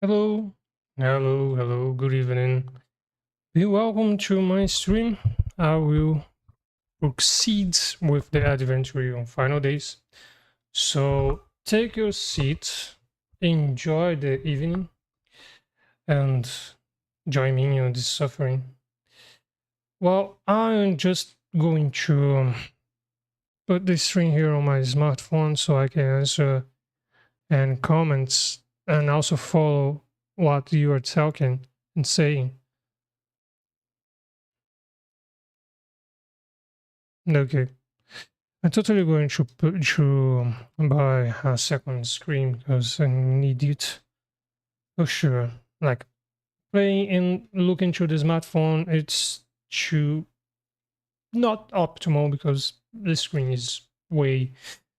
Hello, hello, good evening. Be welcome to my stream. I will proceed with the adventure on final days. So take your seat, enjoy the evening, and join me in this suffering. Well, I'm just going to put this stream here on my smartphone so I can answer and comments and also follow what you are talking and saying. Okay. I'm totally going to put to buy a second screen because I need it for sure. Like playing and looking through the smartphone, it's too not optimal because the screen is way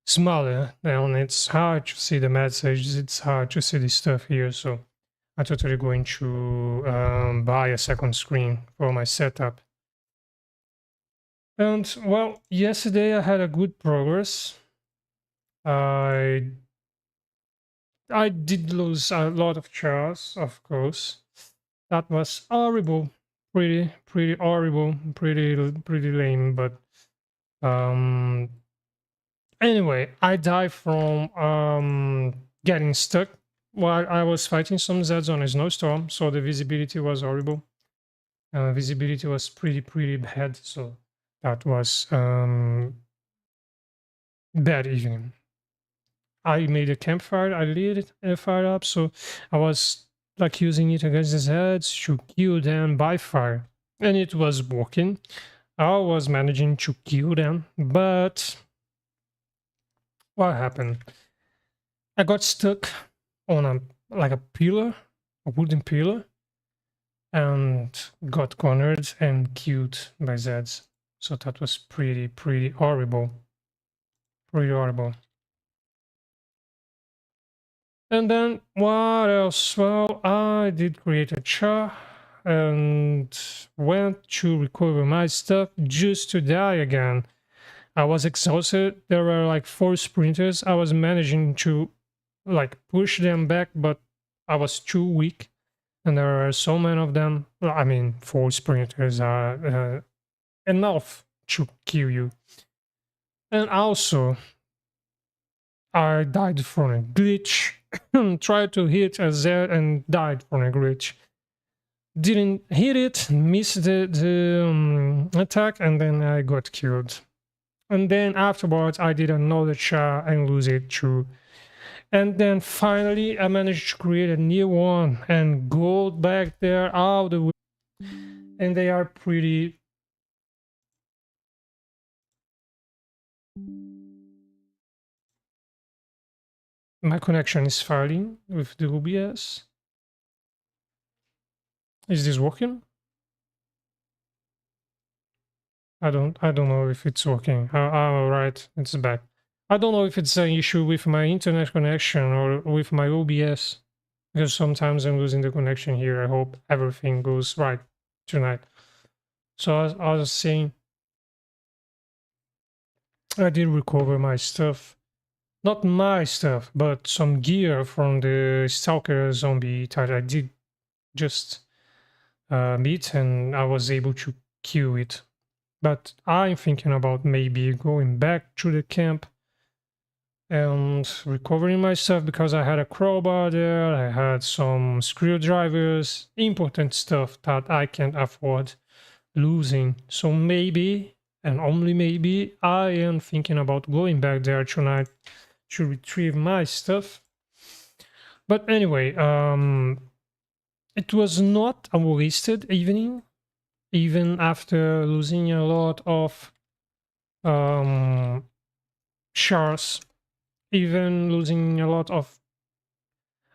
smaller and it's hard to see the messages. It's hard to see the stuff here. So I'm totally going to buy a second screen for my setup. And well, yesterday I had a good progress. I I did lose a lot of chars, of course. That was horrible, pretty horrible, pretty lame. But um, anyway, I died from getting stuck while I was fighting some Zeds on a snowstorm, so the visibility was horrible. Visibility was pretty bad, so that was bad evening. I made a campfire, I lit it fire up, so I was like using it against his heads to kill them by fire. And it was working. I was managing to kill them, but what happened? I got stuck on a pillar, a wooden pillar, and got cornered and killed by Zeds. So that was pretty horrible. Pretty horrible. And then what else? Well, I did create a char and went to recover my stuff just to die again. I was exhausted. There were like 4 sprinters. I was managing to like push them back, but I was too weak. And there are so many of them. I mean, 4 sprinters are enough to kill you. And also, I died from a glitch. Tried to hit a Z and died from a glitch. Didn't hit it, missed the attack, and then I got killed. And then afterwards, I did another char and lose it too. And then finally, I managed to create a new one and go back there all the way. And they are pretty. My connection is failing with the OBS. Is this working? I don't know if it's working. Oh, right, it's back. I don't know if it's an issue with my internet connection or with my OBS, because sometimes I'm losing the connection here. I hope everything goes right tonight. So I was saying, I did recover my stuff. Not my stuff, but some gear from the Stalker zombie that I did just meet, and I was able to kill it. But I'm thinking about maybe going back to the camp and recovering my stuff because I had a crowbar there, I had some screwdrivers, important stuff that I can't afford losing. So maybe, and only maybe, I am thinking about going back there tonight to retrieve my stuff. But anyway, it was not a wasted evening, even after losing a lot of shards, even losing a lot of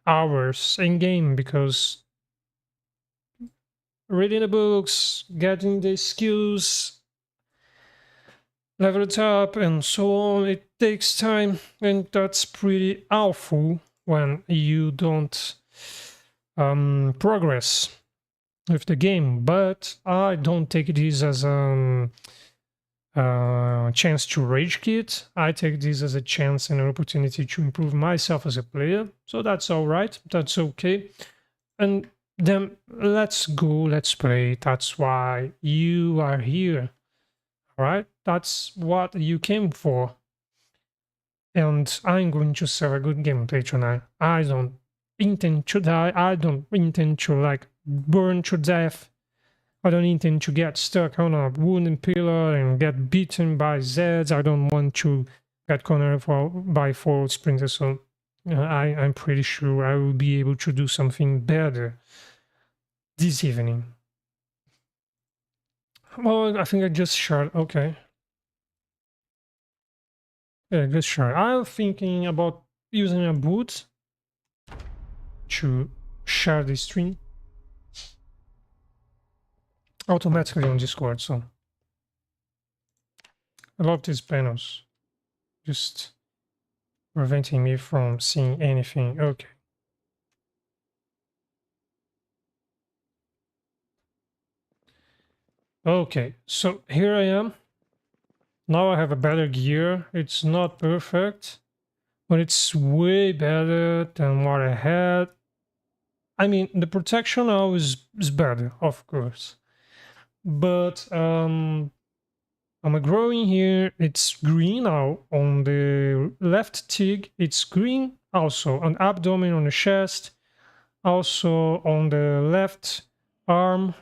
hours in game, because reading the books, getting the skills leveled up and so on, it takes time, and that's pretty awful when you don't progress with the game. But I don't take this as a chance to rage quit. I take this as a chance and an opportunity to improve myself as a player. So that's all right. That's okay. And then let's go, let's play. That's why you are here, right? That's what you came for. And I'm going to serve a good gameplay tonight. I don't intend to die. I don't intend to like burn to death. I don't intend to get stuck on a wooden pillar and get beaten by Zeds. I don't want to get cornered by 4 sprinters. So I'm pretty sure I will be able to do something better this evening. Well, I think I just shot. Okay. Yeah, just shot. I'm thinking about using a boot to share the stream automatically on Discord. So I love these panels, just preventing me from seeing anything. Okay. Okay, so here I am. Now I have a better gear. It's not perfect, but it's way better than what I had. I mean, the protection now is better, of course. But I'm growing here. It's green now on the left tig. It's green also on abdomen, on the chest, also on the left arm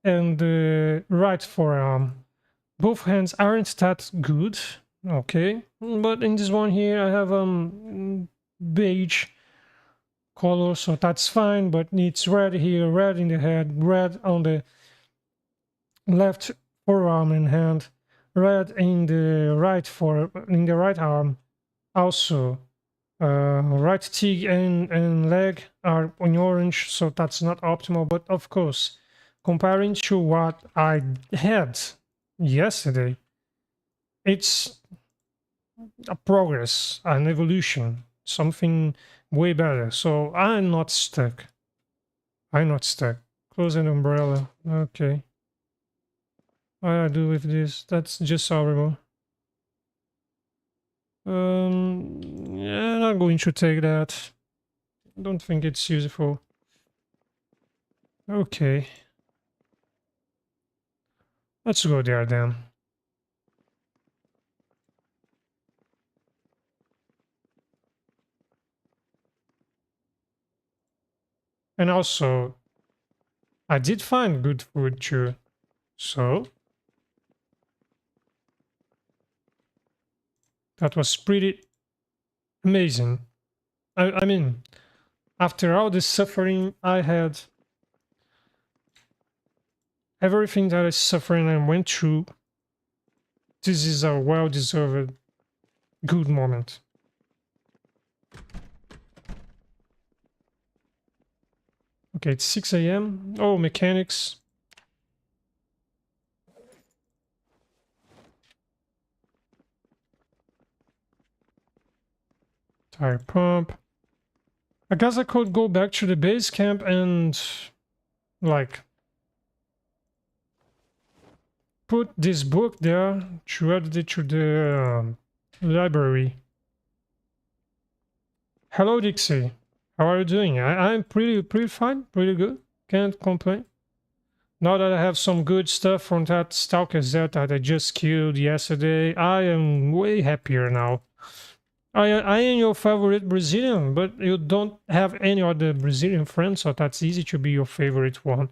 and the right forearm. Both hands aren't that good, okay, but in this one here I have beige color, so that's fine. But it's red here, red in the head, red on the left forearm and hand, red in the right arm, also right tig and leg are in orange, so that's not optimal. But of course, comparing to what I had yesterday, it's a progress, an evolution, something way better. So I'm not stuck. I'm not stuck. Close an umbrella. Okay. What do I do with this? That's just horrible. Yeah, I'm not going to take that. Don't think it's useful. Okay. Let's go there then. And also, I did find good food too. So, that was pretty amazing. I mean, after all the suffering I had, everything that I suffered and went through, this is a well-deserved good moment. Okay, it's 6 a.m. Oh, mechanics. Tire pump. I guess I could go back to the base camp and, like, put this book there to add it to the library. Hello, Dixie. How are you doing? I'm pretty fine, pretty good. Can't complain. Now that I have some good stuff from that Stalker Z that I just killed yesterday, I am way happier now. I am your favorite Brazilian, but you don't have any other Brazilian friends, so that's easy to be your favorite one.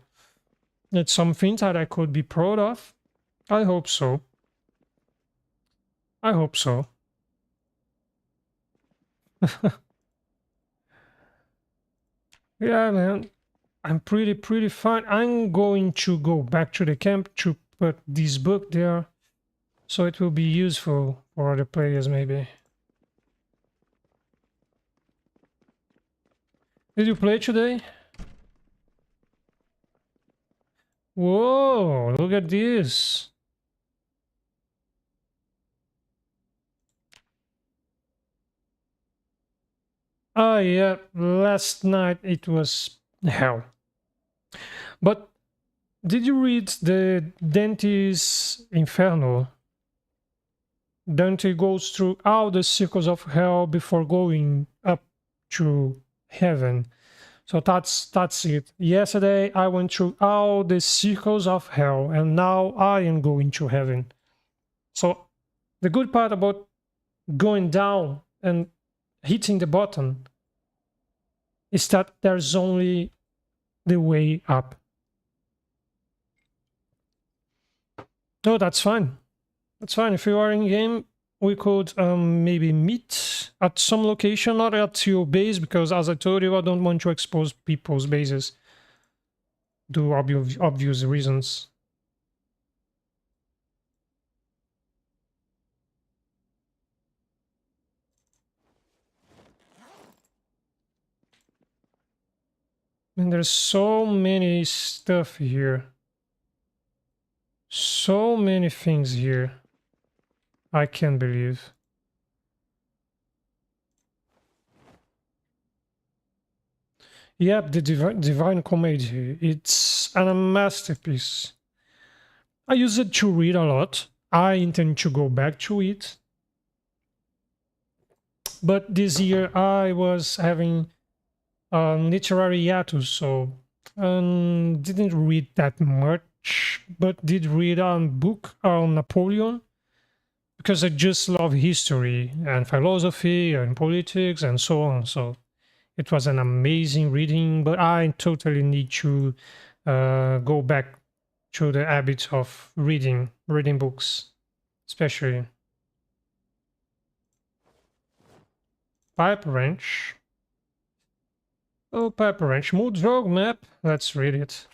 It's something that I could be proud of. I hope so. I hope so. Yeah, man. I'm pretty fine. I'm going to go back to the camp to put this book there, so it will be useful for other players maybe. Did you play today? Whoa, look at this. Oh yeah, last night it was hell. But did you read the Dante's Inferno? Dante goes through all the circles of hell before going up to heaven. So that's it. Yesterday I went through all the circles of hell, and now I am going to heaven. So the good part about going down and hitting the button is that there's only the way up. No, that's fine. That's fine. If you are in game, we could maybe meet at some location, not at your base, because as I told you, I don't want to expose people's bases due obvious reasons. And there's so many stuff here. So many things here. I can't believe. Yep, the Divine Comedy. It's a masterpiece. I use it to read a lot. I intend to go back to it. But this year I was having a literary hiatus, so didn't read that much, but did read a book on Napoleon because I just love history and philosophy and politics and so on. So it was an amazing reading, but I totally need to go back to the habit of reading books, especially. Pipe wrench. Oh, pipe wrench. Mood rogue map. Let's read it.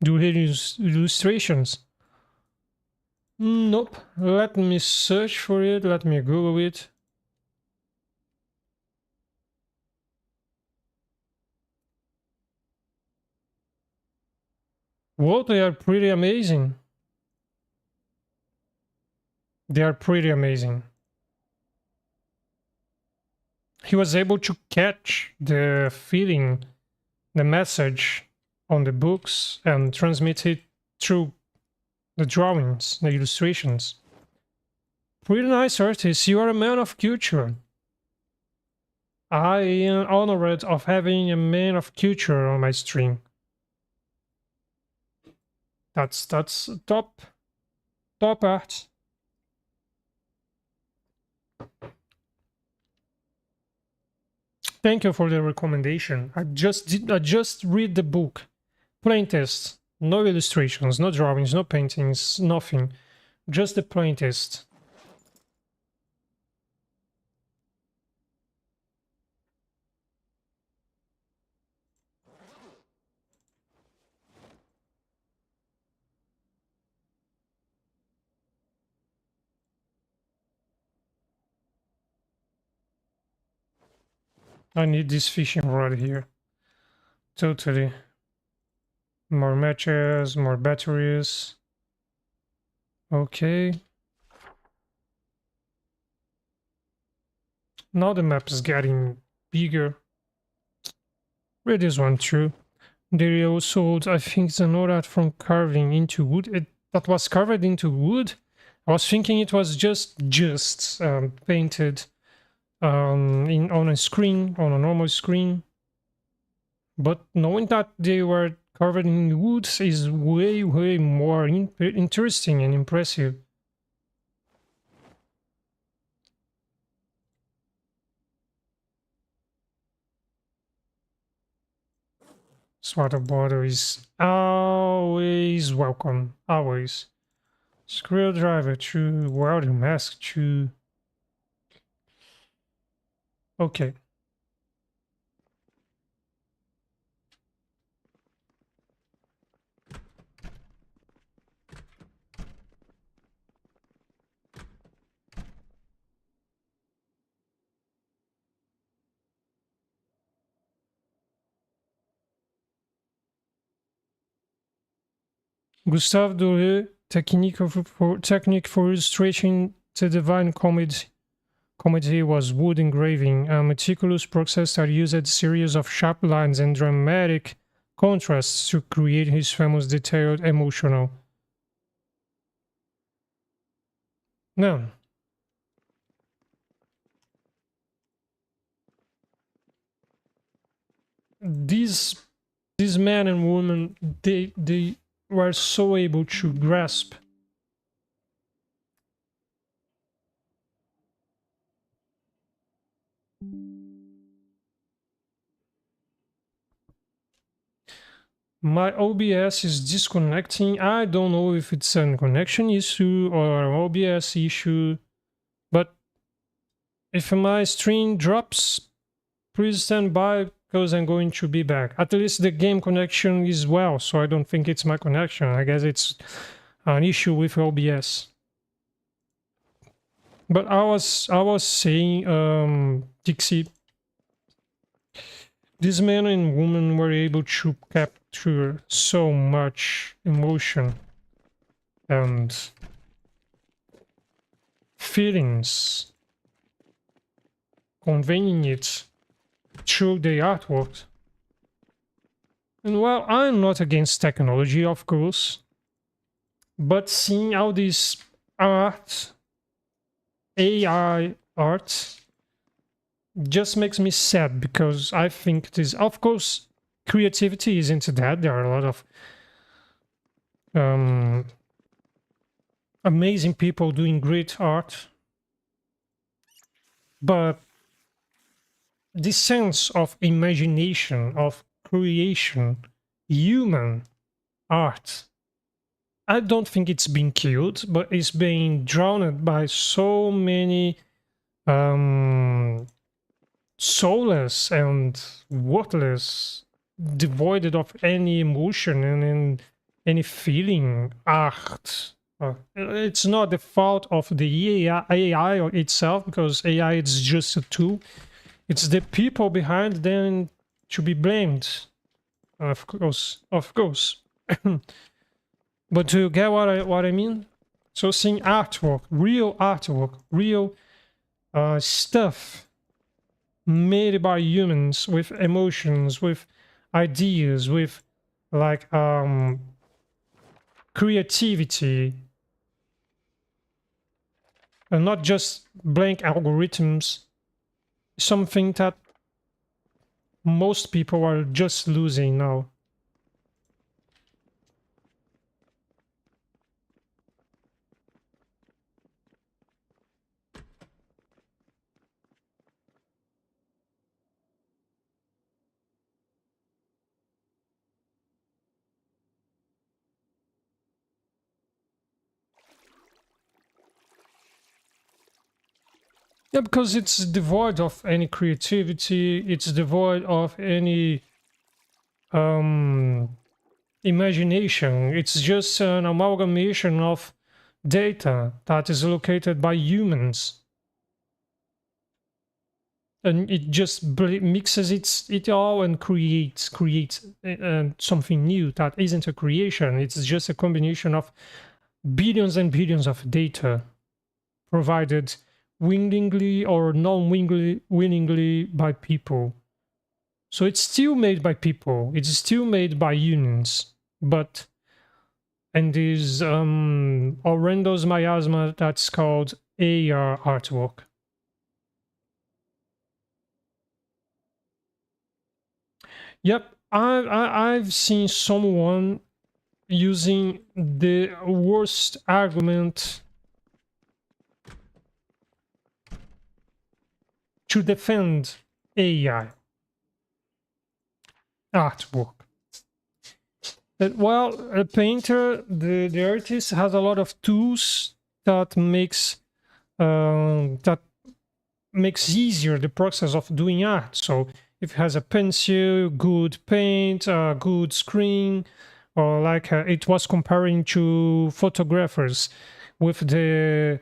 Do you use illustrations? Nope. Let me search for it. Let me Google it. Well, they are pretty amazing. They are pretty amazing. He was able to catch the feeling, the message on the books and transmit it through the drawings, the illustrations. Pretty nice artist. You are a man of culture. I am honored of having a man of culture on my stream. That's top art. Thank you for the recommendation. I just read the book. Plain test. No illustrations, no drawings, no paintings, nothing. Just the plain test. I need this fishing rod here. Totally. More matches, more batteries. Okay. Now the map is getting bigger. Read this one too. They also, I think, the note from carving into wood. That was carved into wood. I was thinking it was just painted on a screen, on a normal screen. But knowing that they were carved in wood is way more interesting and impressive. Water bottle is always welcome, always. Screwdriver to welding mask to. Okay. Gustave Doré, technique for illustration the Divine Comedy was wood engraving, a meticulous process that used a series of sharp lines and dramatic contrasts to create his famous detailed emotional. No. these men and women, they were so able to grasp my OBS is disconnecting. I don't know if it's a connection issue or an OBS issue, but if my stream drops, please stand by because I'm going to be back. At least the game connection is well, so I don't think it's my connection. I guess it's an issue with OBS. But I was saying, Dixie, these men and women were able to capture so much emotion and feelings, conveying it through the artwork. And well, I'm not against technology, of course, but seeing all this art, AI art, just makes me sad, because I think it is, of course, creativity isn't that. There are a lot of amazing people doing great art, but the sense of imagination, of creation, human art, I don't think it's been killed, but it's being drowned by so many soulless and worthless, devoid of any emotion and any feeling art. It's not the fault of the AI itself, because AI is just a tool. It's the people behind them to be blamed, of course. But do you get what I mean? So seeing artwork, real stuff made by humans with emotions, with ideas, with like creativity, and not just blank algorithms, something that most people are just losing now. Yeah, because it's devoid of any creativity, it's devoid of any imagination. It's just an amalgamation of data that is located by humans. And it just mixes it all and creates something new that isn't a creation. It's just a combination of billions and billions of data provided willingly or non-willingly by people. So it's still made by people, it's still made by humans, but and this horrendous miasma that's called AR artwork. Yep, I've seen someone using the worst argument to defend AI artwork. Well, a painter, the artist has a lot of tools that makes easier the process of doing art. So if it has a pencil, good paint, a good screen, or like it was comparing to photographers with the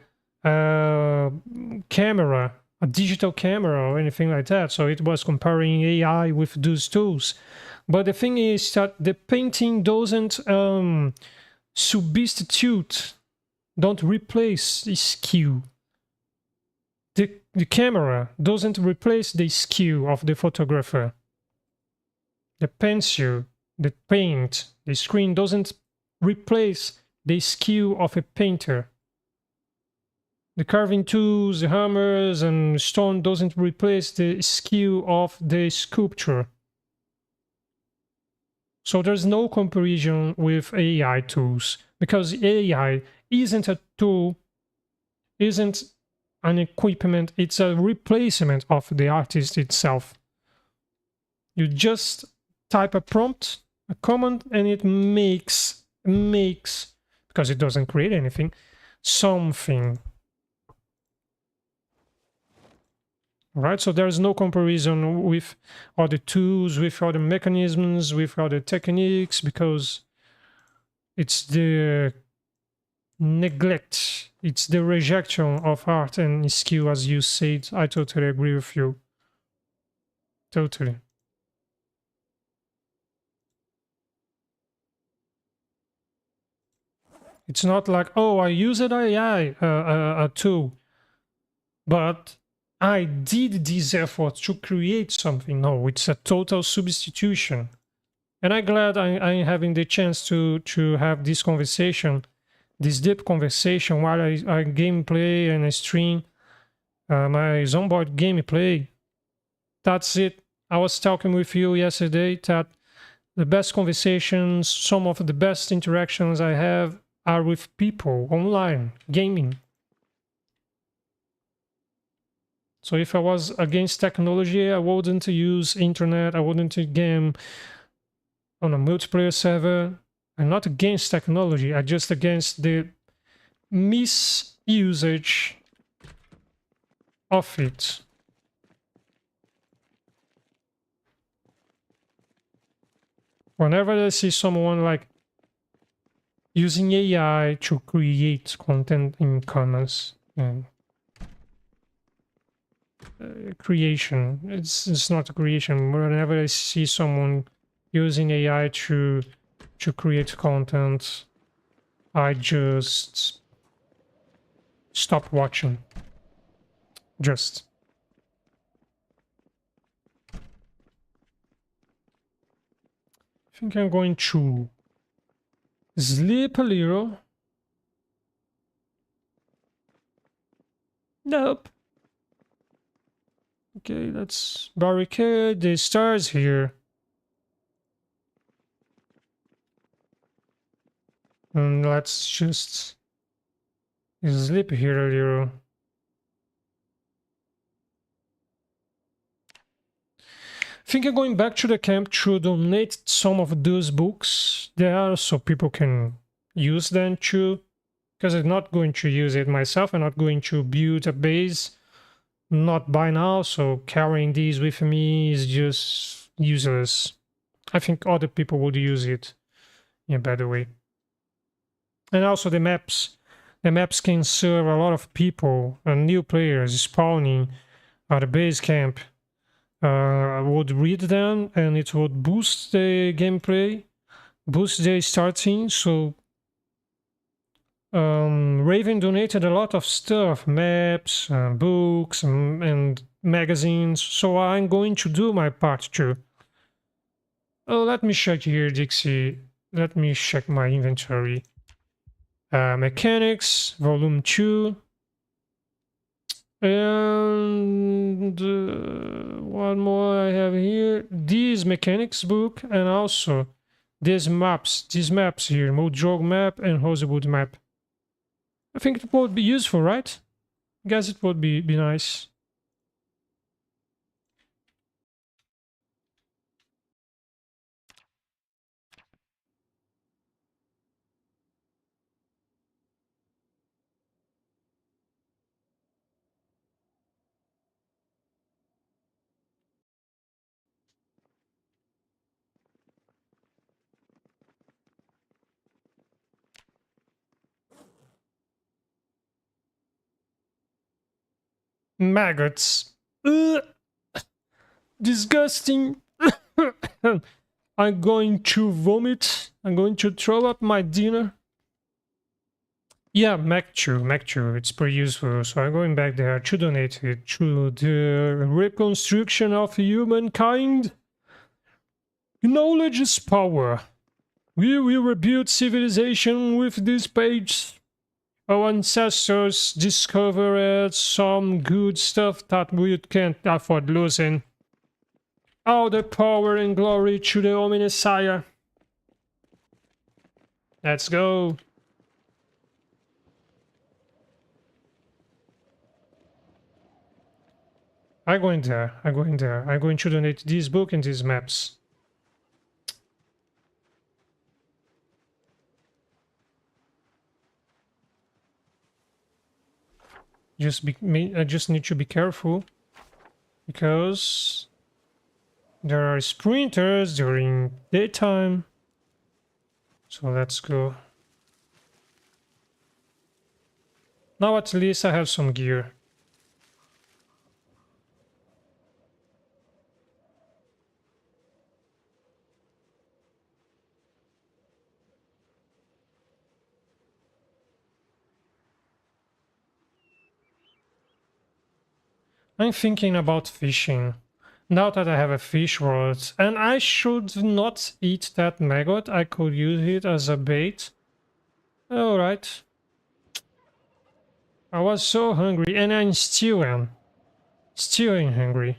camera, a digital camera or anything like that. So it was comparing AI with those tools. But the thing is that the painting doesn't substitute, don't replace the skill. The camera doesn't replace the skill of the photographer. The pencil, the paint, the screen doesn't replace the skill of a painter. The carving tools, the hammers and stone doesn't replace the skill of the sculptor. So there's no comparison with AI tools, because AI isn't a tool, isn't an equipment, it's a replacement of the artist itself. You just type a prompt, a command, and it makes, because it doesn't create anything, something. Right, so there's no comparison with other tools, with other mechanisms, with other techniques, because it's the neglect, it's the rejection of art and skill, as you said. I totally agree with you. Totally. It's not like, oh, I use an AI a tool, but I did this effort to create something. No, it's a total substitution. And I'm glad I'm having the chance to have this conversation, this deep conversation, while I gameplay and I stream my Zomboid gameplay. That's it. I was talking with you yesterday that the best conversations, some of the best interactions I have are with people online, gaming. So if I was against technology, I wouldn't use internet, I wouldn't game on a multiplayer server. I'm not against technology, I'm just against the misusage of it. Whenever I see someone like using AI to create content in commerce and creation, it's not a creation. Whenever I see someone using AI to create content, I just stop watching. Just. I think I'm going to sleep a little. Nope. Okay, let's barricade the stars here. And let's just sleep here a little. I think I'm going back to the camp to donate some of those books there so people can use them too. Because I'm not going to use it myself. I'm not going to build a base. Not by now, so carrying these with me is just useless. I think other people would use it in a better way. And also the maps. The maps can serve a lot of people and new players spawning at the base camp. I would read them and it would boost the gameplay, boost the starting. So Raven donated a lot of stuff, maps, books, and magazines. So I'm going to do my part too. Oh, let me check here, Dixie. Let me check my inventory. Mechanics, volume 2. And one more I have here. This mechanics book and also these maps here, Modrog map and Rosewood map. I think it would be useful, right? I guess it would be nice. Maggots. Ugh. Disgusting. I'm going to vomit. I'm going to throw up my dinner. Yeah, Mech2, it's pretty useful. So I'm going back there to donate it to the reconstruction of humankind. Knowledge is power. We will rebuild civilization with this page. Our ancestors discovered some good stuff that we can't afford losing. All the power and glory to the Omnisire. Let's go. I'm going there. I'm going there. I'm going to donate this book and these maps. I just need to be careful because there are sprinters during daytime. So let's go. Now at least I have some gear. I'm thinking about fishing. Now that I have a fish rod, and I should not eat that maggot, I could use it as a bait. Alright. I was so hungry, and I'm still am. Still am hungry.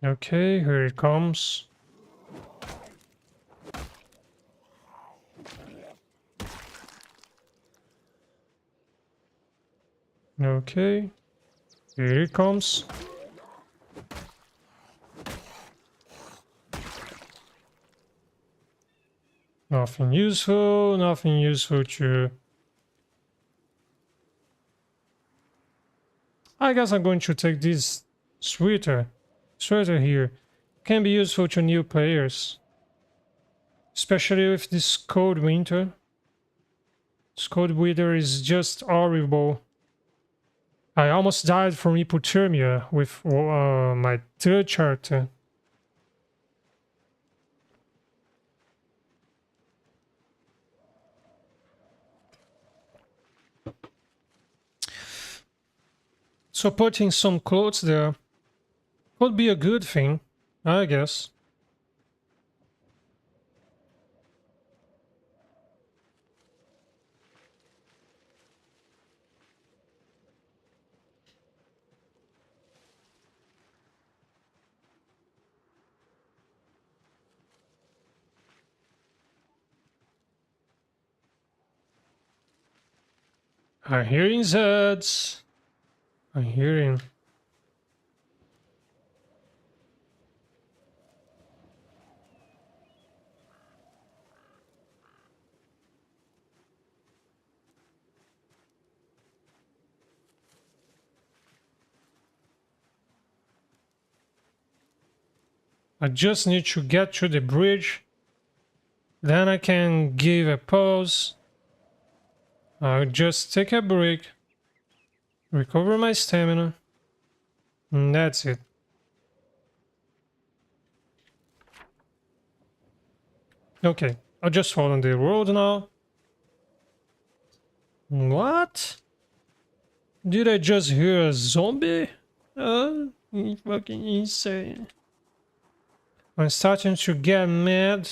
Okay, here it comes. Okay, here it comes. Nothing useful, nothing useful to... I guess I'm going to take this sweater here. Can be useful to new players. Especially with this cold winter. This cold winter is just horrible. I almost died from hypothermia with my third character. So putting some clothes there could be a good thing, I guess. I'm hearing Zeds. I'm hearing. I just need to get to the bridge. Then I can give a pause. I'll just take a break. Recover my stamina. And that's it. Okay, I'll just follow the road now. What? Did I just hear a zombie? Fucking insane. I'm starting to get mad.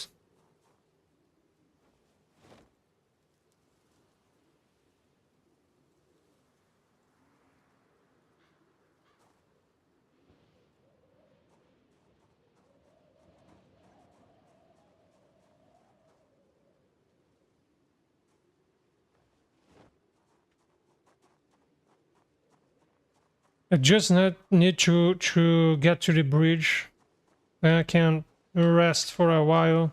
I just need to get to the bridge. Then I can rest for a while.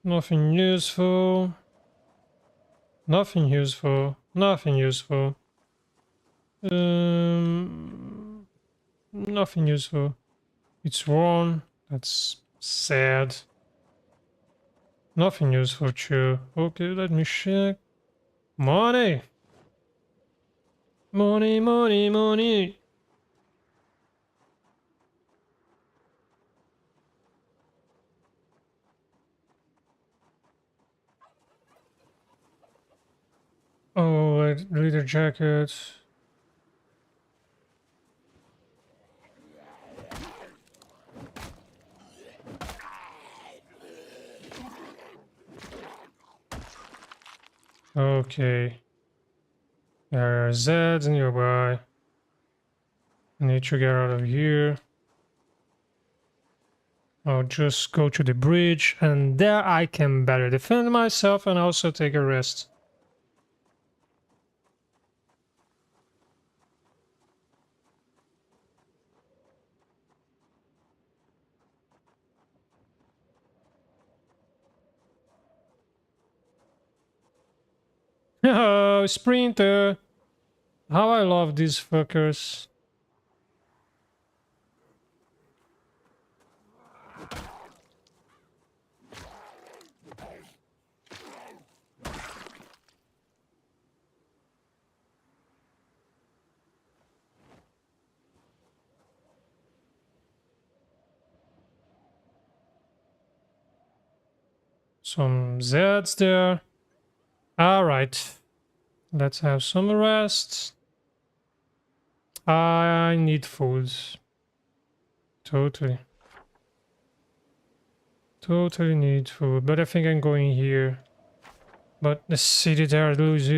Nothing useful. Nothing useful. Nothing useful. Nothing useful. It's worn. That's sad. Nothing useful too. Okay, let me check. Money! Money, money, money! Oh, leather jacket. Okay. There are Zeds nearby. I need to get out of here. I'll just go to the bridge, and there I can better defend myself and also take a rest. Oh, Sprinter! How I love these fuckers. Some Zeds there. Alright. Let's have some rest. I need food. Totally. Totally need food. But I think I'm going here. But the city there is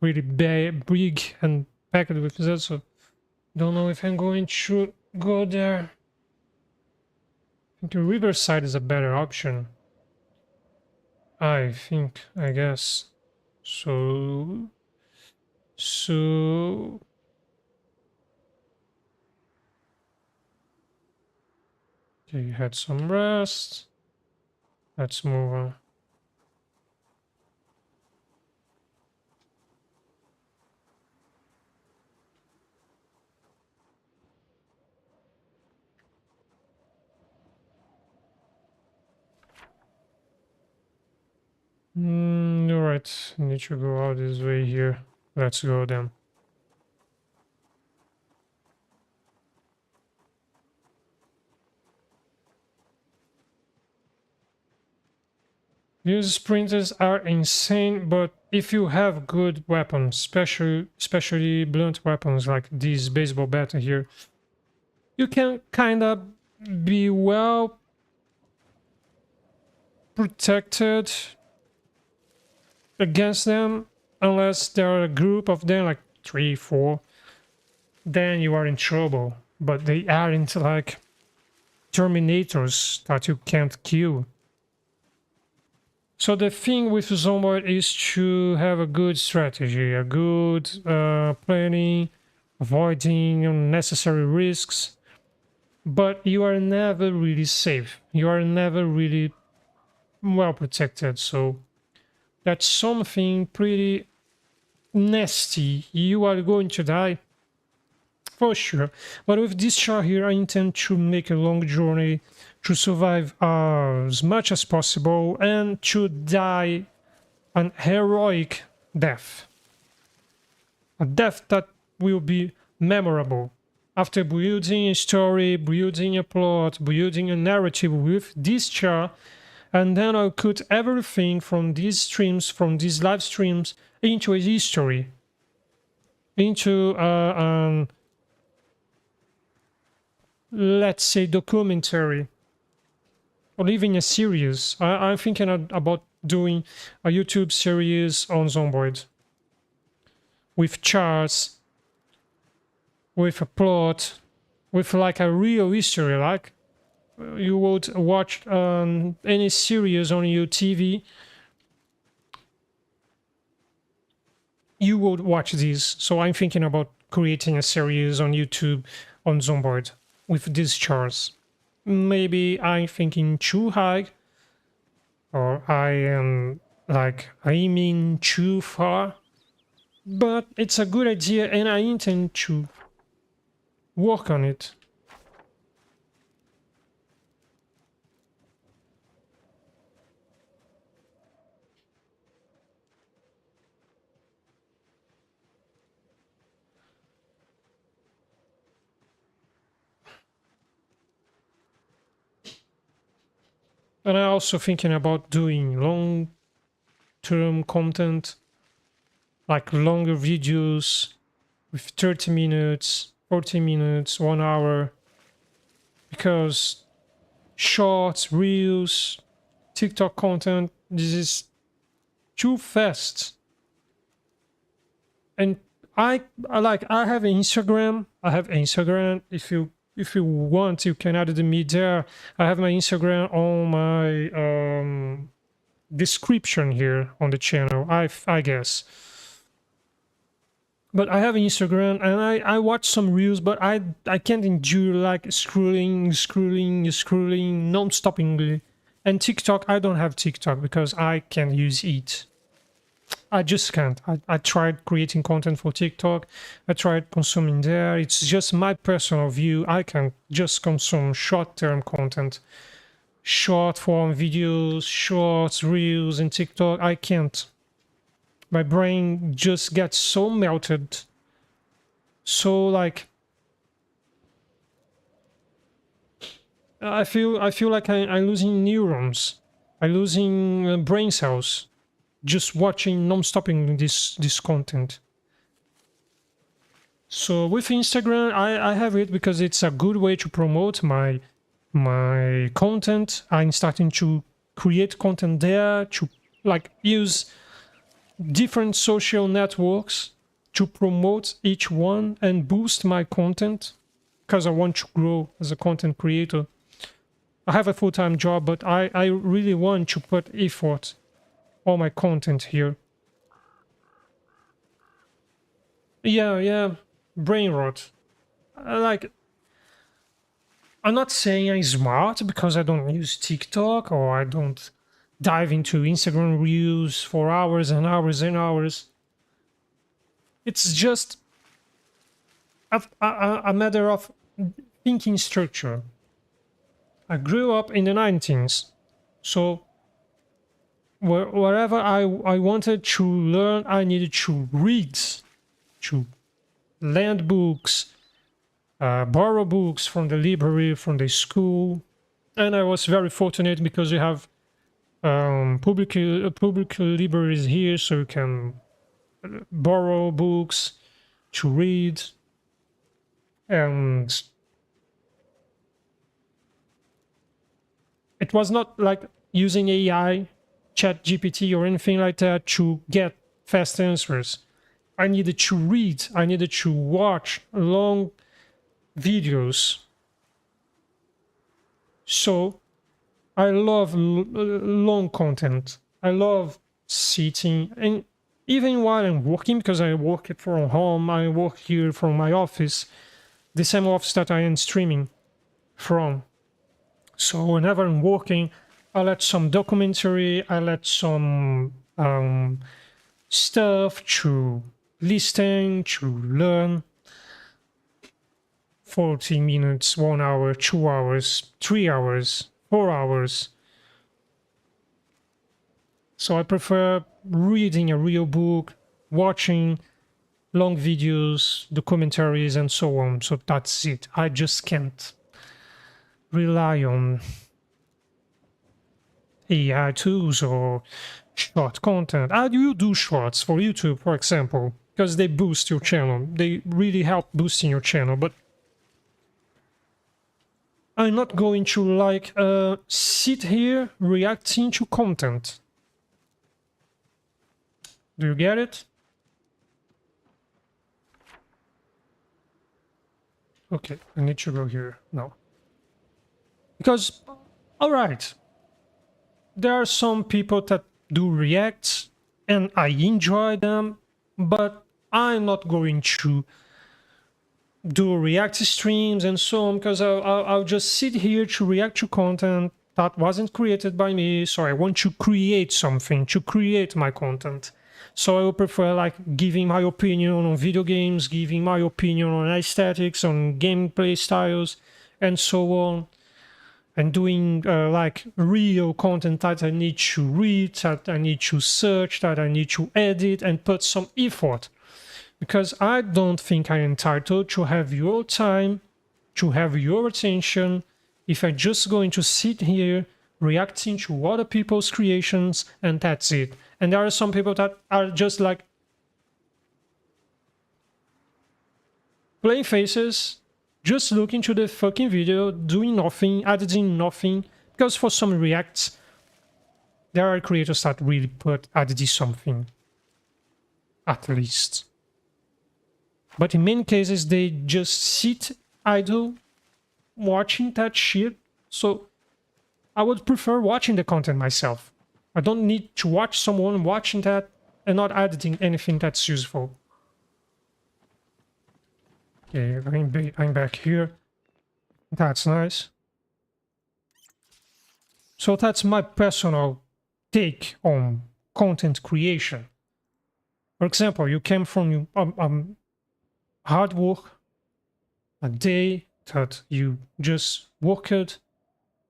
really big and packed with that, so don't know if I'm going to go there. I think the riverside is a better option. I think, I guess. So... Okay, you had some rest. Let's move on. Alright, need to go out this way here. Let's go then. These sprinters are insane, but if you have good weapons, especially blunt weapons like this baseball bat here, you can kind of be well protected against them, unless there are a group of them, like 3, 4, then you are in trouble. But they aren't like Terminators that you can't kill. So the thing with Zomboid is to have a good strategy, a good planning, avoiding unnecessary risks, but you are never really safe. You are never really well protected, so that's something pretty nasty. You are going to die for sure. But with this char here, I intend to make a long journey to survive as much as possible and to die an heroic death. A death that will be memorable. After building a story, building a plot, building a narrative with this char, and then I'll put everything from these streams, from these live streams, into a history. Into let's say documentary. Or even a series. I'm thinking about doing a YouTube series on Zomboid. With charts, with a plot, with like a real history, like you would watch any series on your TV. You would watch this. So I'm thinking about creating a series on YouTube on Zomboid with these charts. Maybe I'm thinking too high, or I am like aiming too far, but it's a good idea and I intend to work on it. And I'm also thinking about doing long-term content like longer videos with 30 minutes, 40 minutes, 1 hour, because shorts, reels, TikTok content, this is too fast. And I have Instagram. I have Instagram. If you want, you can add me there. I have my Instagram on my description here on the channel. I guess. But I have Instagram and I watch some reels, but I can't endure like scrolling non-stoppingly. And TikTok, I don't have TikTok because I can't use it. I just can't. I tried creating content for TikTok. I tried consuming there. It's just my personal view. I can just consume short-term content, short-form videos, shorts, reels, and TikTok. I can't. My brain just gets so melted. So like I feel like I'm losing neurons. I'm losing brain cells just watching non-stopping this content. So with Instagram, I have it because it's a good way to promote my content. I'm starting to create content there, to like use different social networks to promote each one and boost my content because I want to grow as a content creator. I have a full-time job, but I really want to put effort on my content here. Yeah, brain rot. Like, I'm not saying I'm smart because I don't use TikTok or I don't dive into Instagram Reels for hours and hours and hours. It's just a matter of thinking structure. I grew up in the 19s, so wherever I wanted to learn, I needed to read, to lend books, borrow books from the library, from the school, and I was very fortunate because you have public libraries here, so you can borrow books to read, and it was not like using AI, chat GPT or anything like that to get fast answers. I needed to read, I needed to watch long videos. So I love long content. I love sitting, and even while I'm working, because I work from home, I work here from my office, the same office that I am streaming from. So whenever I'm working, I let some documentary, I let some stuff to listen, to learn. 40 minutes, 1 hour, 2 hours, 3 hours, 4 hours. So I prefer reading a real book, watching long videos, documentaries, and so on. So that's it. I just can't rely on AI tools or short content. How do you do shorts for YouTube, for example? Because they boost your channel. They really help boosting your channel. But I'm not going to like sit here reacting to content. Do you get it? Okay, I need to go here now. Because, alright, there are some people that do reacts and I enjoy them, but I'm not going to do react streams and so on, because I'll just sit here to react to content that wasn't created by me. So I want to create something, to create my content. So I would prefer like giving my opinion on video games, giving my opinion on aesthetics, on gameplay styles, and so on. And doing like real content that I need to read, that I need to search, that I need to edit and put some effort. Because I don't think I'm entitled to have your time, to have your attention, if I'm just going to sit here reacting to other people's creations and that's it. And there are some people that are just like playing faces, just looking to the fucking video, doing nothing, editing nothing. Because for some reacts, there are creators that really put editing something, at least. But in many cases, they just sit idle, watching that shit. So I would prefer watching the content myself. I don't need to watch someone watching that and not editing anything that's useful. Okay, I'm back here. That's nice. So that's my personal take on content creation. For example, you came from hard work, a day that you just worked,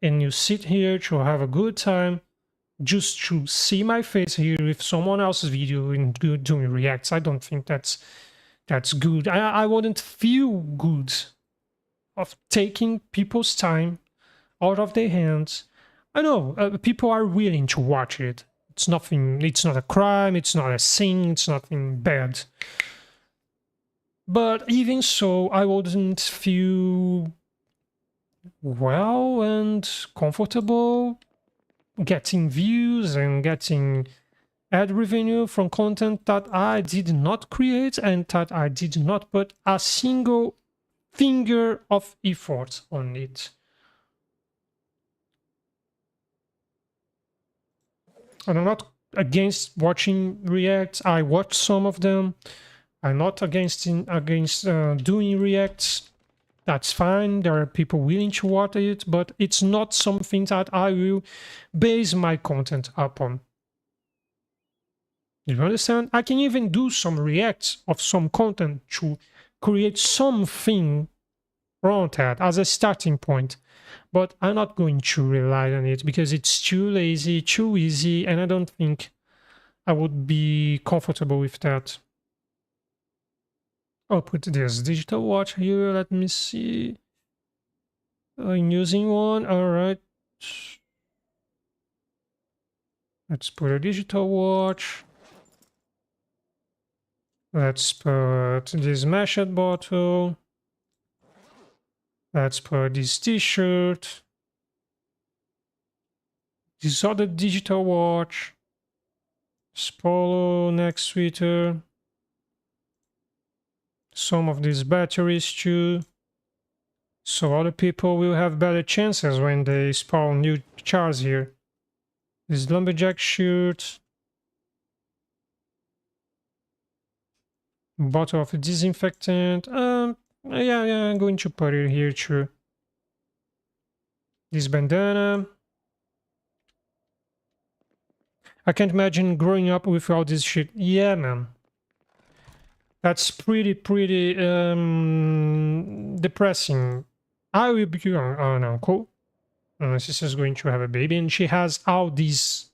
and you sit here to have a good time, just to see my face here with someone else's video and doing reacts. I don't think that's good. I wouldn't feel good of taking people's time out of their hands. I know people are willing to watch it. It's nothing. It's not a crime. It's not a sin. It's nothing bad. But even so, I wouldn't feel well and comfortable getting views and getting ad revenue from content that I did not create and that I did not put a single finger of effort on it. And I'm not against watching reacts. I watch some of them. I'm not against doing reacts. That's fine. There are people willing to watch it, but it's not something that I will base my content upon. You understand? I can even do some reacts of some content to create something from that as a starting point. But I'm not going to rely on it because it's too lazy, too easy, and I don't think I would be comfortable with that. I'll put this digital watch here. Let me see. I'm using one. All right. Let's put a digital watch. Let's put this mashed bottle. Let's put this t-shirt. This other digital watch. Polo neck sweater. Some of these batteries too. So other people will have better chances when they spawn new chars here. This lumberjack shirt. Bottle of disinfectant. Yeah, I'm going to put it here too. This bandana. I can't imagine growing up with all this shit. Yeah, man. That's pretty depressing. I will be an uncle. My sister's going to have a baby, and she has all these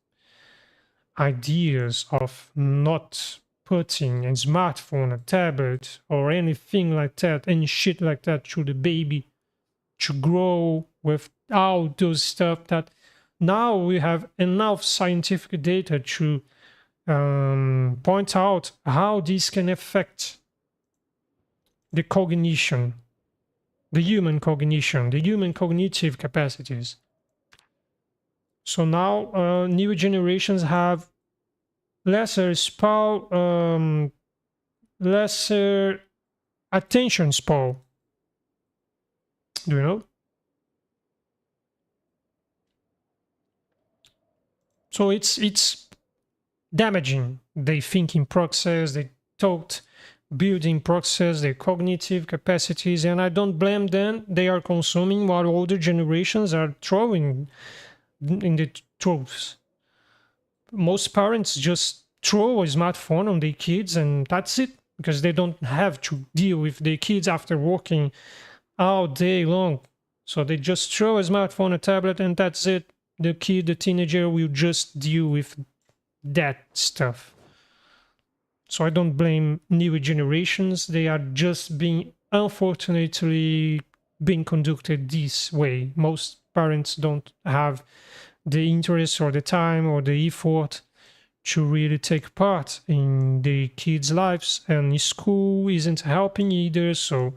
ideas of not putting a smartphone, a tablet, or anything like that, any shit like that to the baby to grow with all those stuff that now we have enough scientific data to point out how this can affect the cognition, the human cognition, the human cognitive capacities. So now new generations have lesser attention span. Do you know? So it's damaging their thinking process, their thought building process, their cognitive capacities, and I don't blame them. They are consuming what older generations are throwing in the throats. Most parents just throw a smartphone on their kids and that's it, because they don't have to deal with their kids after working all day long. So they just throw a smartphone, a tablet, and that's it. The kid, the teenager will just deal with that stuff. So I don't blame newer generations. They are just being, unfortunately, being conducted this way. Most parents don't have the interest or the time or the effort to really take part in the kids' lives, and school isn't helping either, so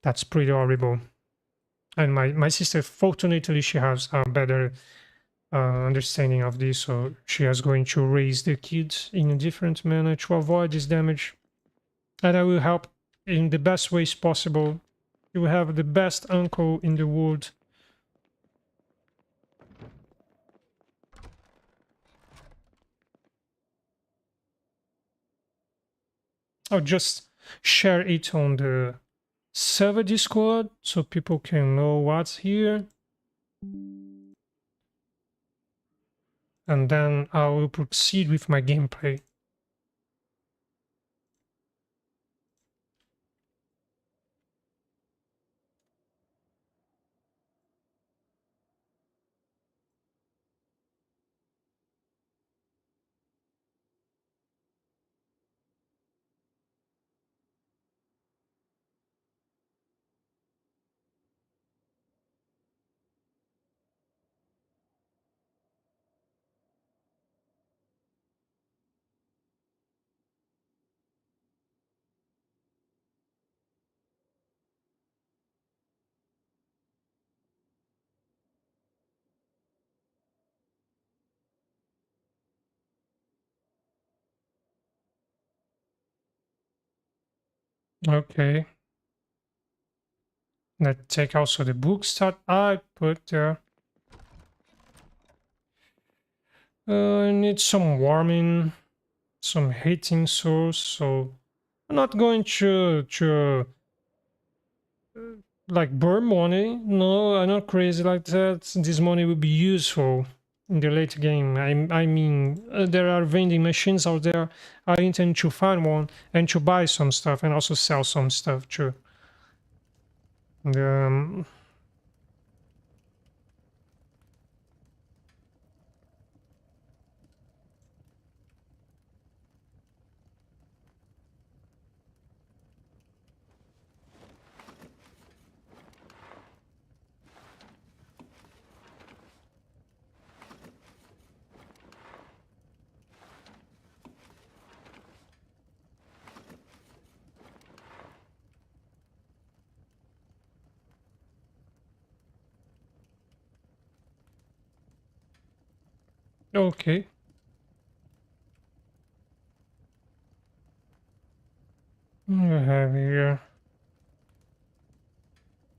that's pretty horrible. And my sister, fortunately, she has a better understanding of this, so she is going to raise the kids in a different manner to avoid this damage. And I will help in the best ways possible. You will have the best uncle in the world. I'll just share it on the server Discord so people can know what's here. And then I will proceed with my gameplay. Okay. Let's take also the books that I put there. I need some warming, some heating source, so I'm not going to like burn money. No, I'm not crazy like that. This money will be useful in the late game. I mean, there are vending machines out there. I intend to find one and to buy some stuff and also sell some stuff too. Um, okay. I have here.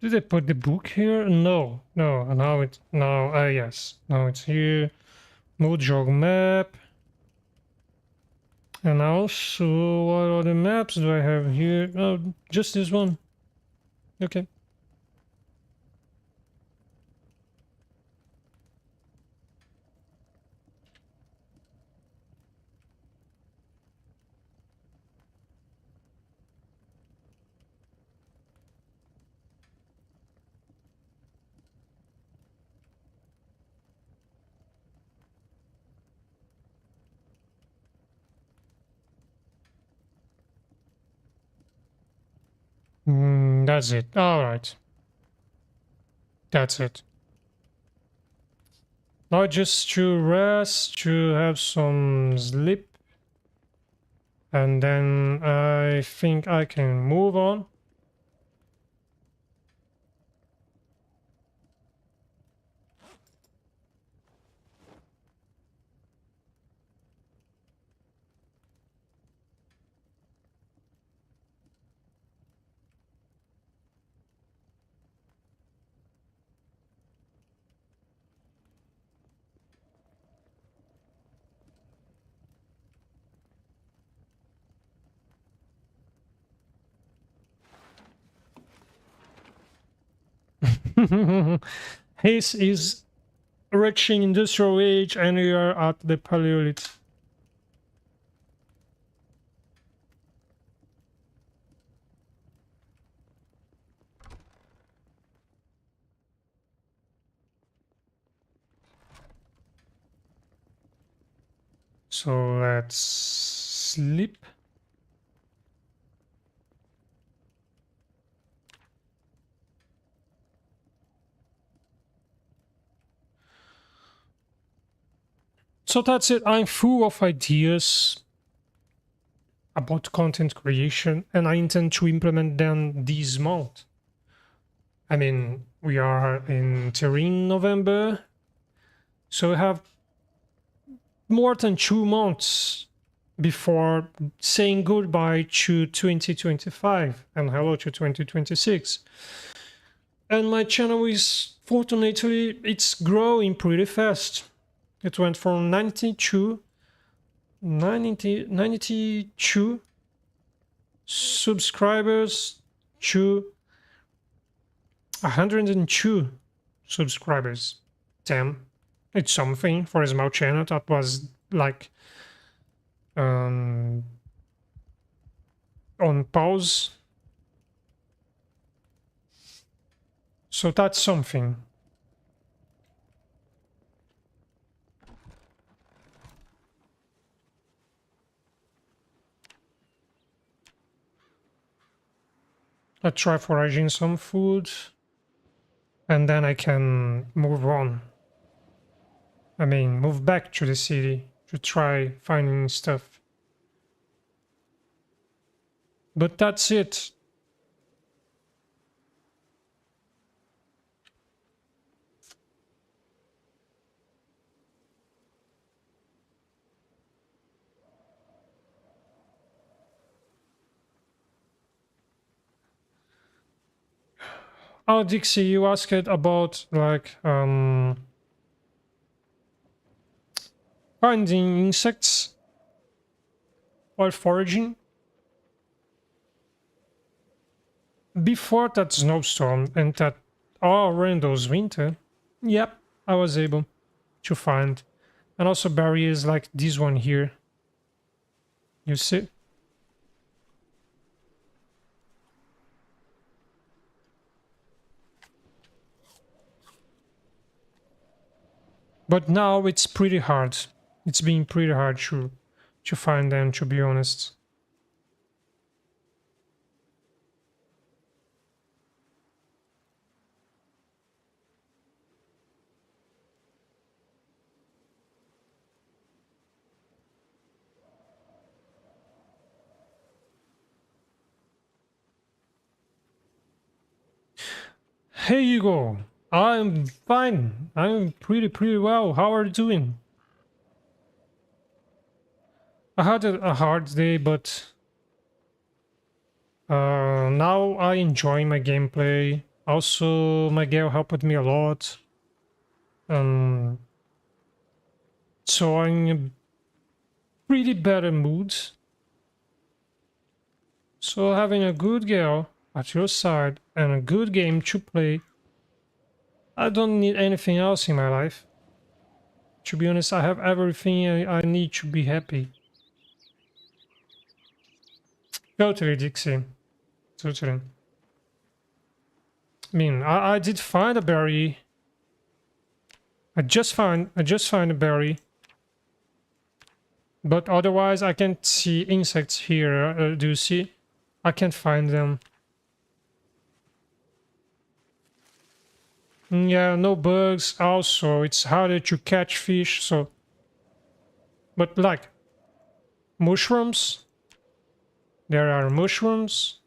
Did I put the book here? No, no. Now it's now. Yes, now it's here. Mojog map. And also, what other maps do I have here? Oh, just this one. Okay. That's it. All right. That's it. Now just to rest, to have some sleep. And then I think I can move on. His is reaching industrial age and we are at the Paleolithic. So let's sleep. So that's it. I'm full of ideas about content creation, and I intend to implement them this month. I mean, we are entering November, so we have more than 2 months before saying goodbye to 2025 and hello to 2026. And my channel is, fortunately, it's growing pretty fast. It went from 92 subscribers to 102 subscribers. Damn, it's something for a small channel that was like on pause. So that's something. I try foraging some food, and then I can move on. I mean, move back to the city to try finding stuff. But that's it. Oh, Dixie, you asked about like finding insects while foraging. Before that snowstorm and that horrendous winter, yep, I was able to find. And also berries like this one here. You see? But now it's pretty hard. It's been pretty hard to find them, to be honest. Hey Hugo, I'm fine. I'm pretty well. How are you doing? I had a hard day, but now I enjoy my gameplay. Also, my girl helped me a lot. So I'm in a pretty better mood. So having a good girl at your side and a good game to play, I don't need anything else in my life. To be honest, I have everything I need to be happy. Totally, Dixie. Totally. I mean, I did find a berry. I just find a berry. But otherwise, I can't see insects here. Do you see? I can't find them. Yeah, no bugs. Also, it's harder to catch fish. So, but like mushrooms, there are mushrooms.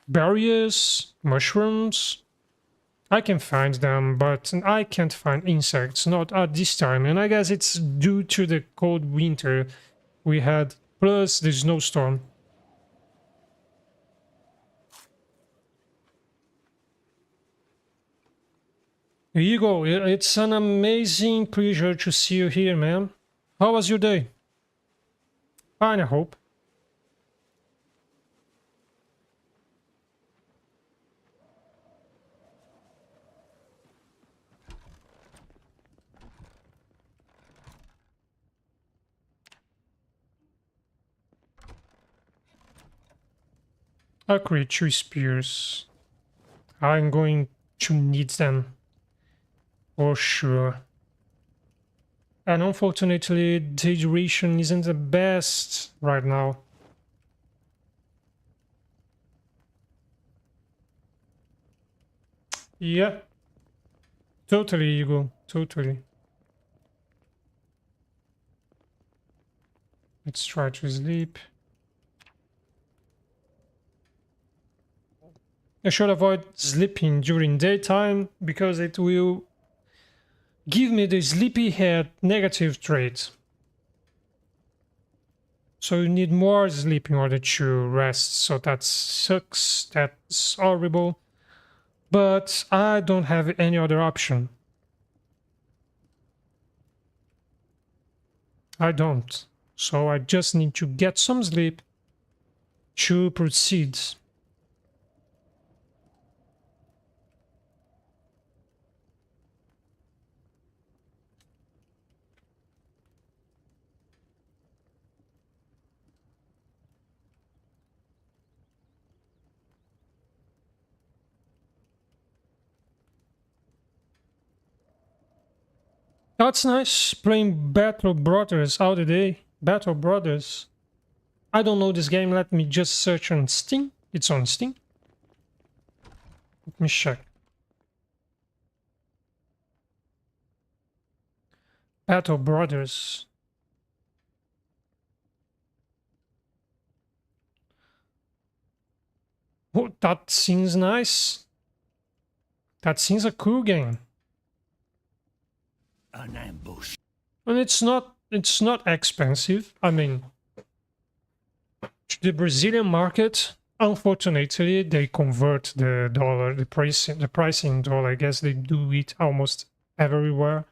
Berries, mushrooms. I can find them, but I can't find insects, not at this time. And I guess it's due to the cold winter we had, plus the snowstorm. Here you go. It's an amazing pleasure to see you here, man. How was your day? Fine, I hope. I'll create 2 spears. I'm going to need them. For sure. And unfortunately, the duration isn't the best right now. Yeah, totally, Hugo. Totally. Let's try to sleep. I should avoid sleeping during daytime because it will give me the sleepyhead negative trait. So you need more sleep in order to rest. So that sucks. That's horrible. But I don't have any other option. I don't. So I just need to get some sleep to proceed. That's nice, playing Battle Brothers all the day. Battle Brothers. I don't know this game. Let me just search on Steam. It's on Steam. Let me check. Battle Brothers. Oh, that seems nice. That seems a cool game. An ambush. And it's not expensive. I mean, the Brazilian market, unfortunately, they convert the dollar, the pricing in dollar. I guess they do it almost everywhere.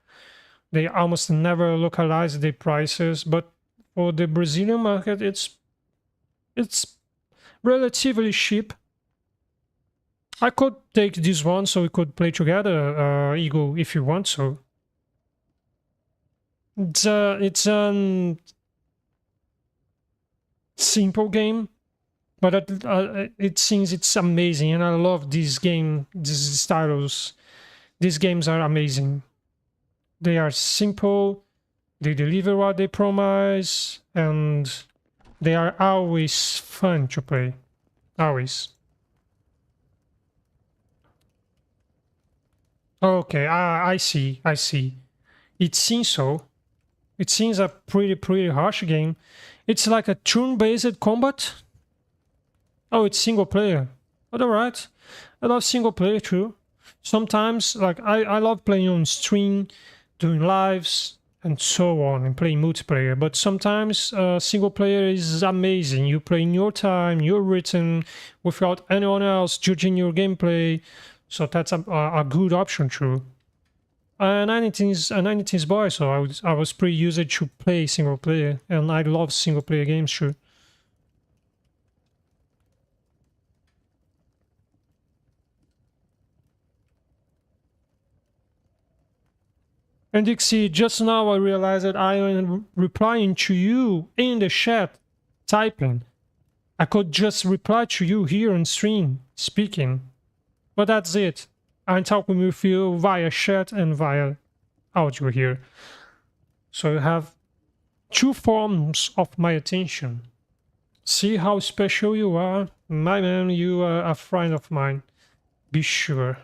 They almost never localize the prices, but for the Brazilian market, it's relatively cheap. I could take this one so we could play together, Eagle, if you want so. It's a simple game, but it seems it's amazing, and I love this game. These titles, these games are amazing. They are simple, they deliver what they promise, and they are always fun to play. Always. Okay, I see. I see. It seems so. It seems a pretty harsh game. It's like a turn-based combat. Oh, it's single player. But alright. I love single player too. Sometimes, like, I love playing on stream, doing lives, and so on, and playing multiplayer. But sometimes single player is amazing. You play in your time, your rhythm, without anyone else judging your gameplay. So that's a good option too. And 19's boy, so I was pretty used to play single player, and I love single player games too. And Dixie, just now I realized that I am replying to you in the chat, typing. I could just reply to you here on stream, speaking. But that's it. I'm talking with you via chat and via audio here. So you have two forms of my attention. See how special you are? My man, you are a friend of mine. Be sure.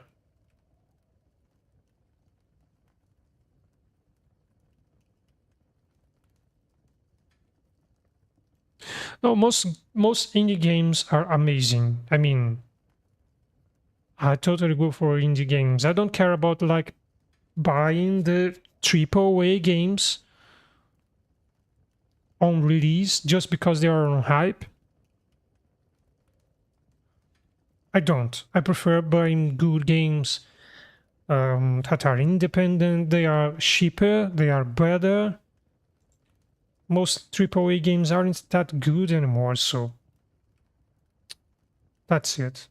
No, most indie games are amazing. I mean, I totally go for indie games. I don't care about like buying the AAA games on release just because they are on hype. I don't. I prefer buying good games that are independent. They are cheaper. They are better. Most AAA games aren't that good anymore, so that's it.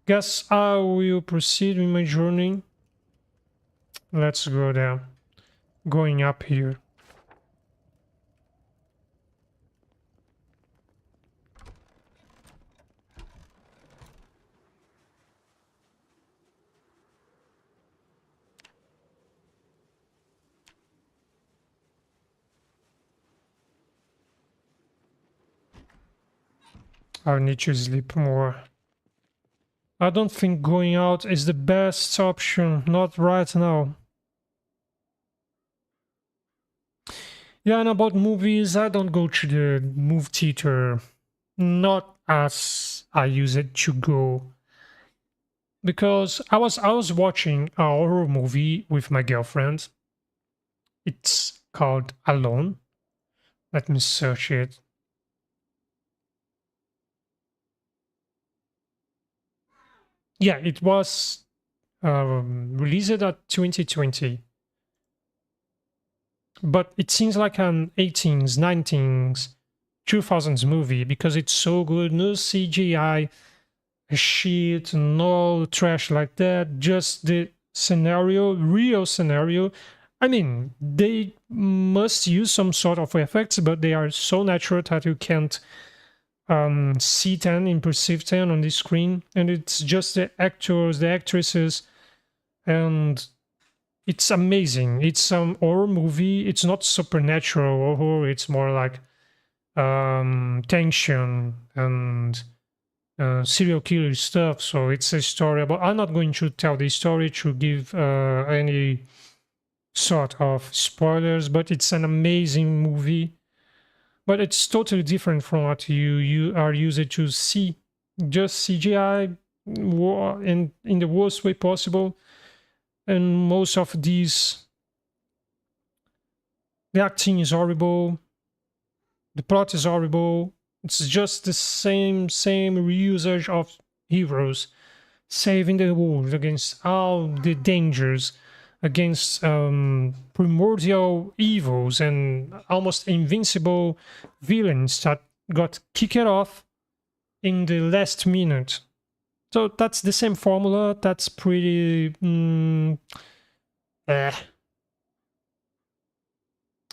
Guess I will proceed with my journey. Let's go there. Going up here. I need to sleep more. I don't think going out is the best option, not right now. Yeah, and about movies, I don't go to the movie theater, not as I use it to go, because I was watching a horror movie with my girlfriend. It's called Alone. Let me search it. Yeah, it was released at 2020, but it seems like an 18s, 19s, 2000s movie because it's so good. No CGI shit, no trash like that. Just the scenario, real scenario. I mean, they must use some sort of effects, but they are so natural that you can't see them and perceive them on the screen. And it's just the actors, the actresses, and it's amazing. It's some horror movie. It's not supernatural horror. It's more like tension and serial killer stuff. So it's a story about. I'm not going to tell the story to give any sort of spoilers, but it's an amazing movie. But it's totally different from what you are used to see. Just CGI in the worst way possible, and most of these, the acting is horrible, the plot is horrible. It's just the same reusage of heroes saving the world against all the dangers, against primordial evils and almost invincible villains that got kicked off in the last minute. So that's the same formula. That's pretty. Eh.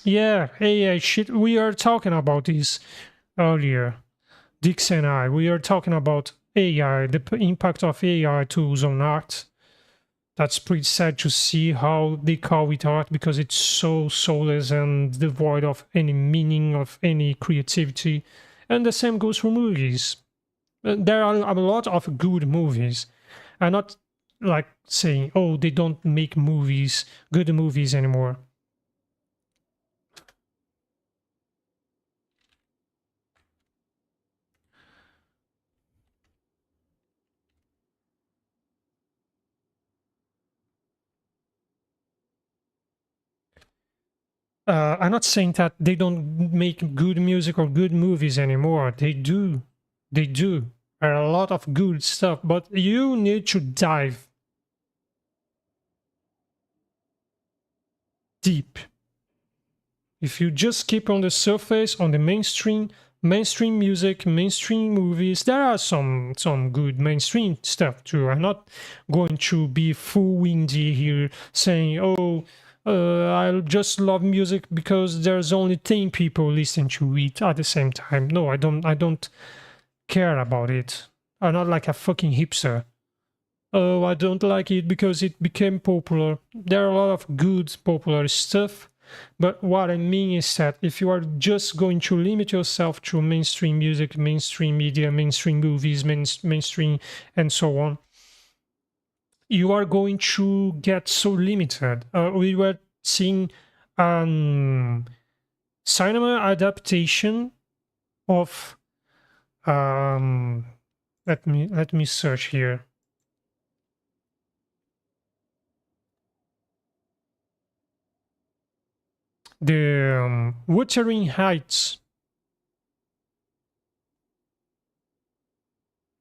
Yeah, AI shit. We are talking about this earlier. Dix and I, we are talking about AI, the impact of AI tools on art. That's pretty sad to see how they call it art because it's so soulless and devoid of any meaning, of any creativity. And the same goes for movies. There are a lot of good movies. I'm not like saying, oh, they don't make movies, good movies anymore. I'm not saying that they don't make good music or good movies anymore. They do. They do. There are a lot of good stuff, but you need to dive deep. If you just keep on the surface, on the mainstream music, mainstream movies, there are some good mainstream stuff too. I'm not going to be full windy here saying, oh, I just love music because there's only 10 people listening to it at the same time. No, I don't care about it. I'm not like a fucking hipster. Oh, I don't like it because it became popular. There are a lot of good popular stuff, but what I mean is that if you are just going to limit yourself to mainstream music, mainstream media, mainstream movies, mainstream, and so on, you are going to get so limited. We were seeing cinema adaptation of let me search here. The Wuthering Heights.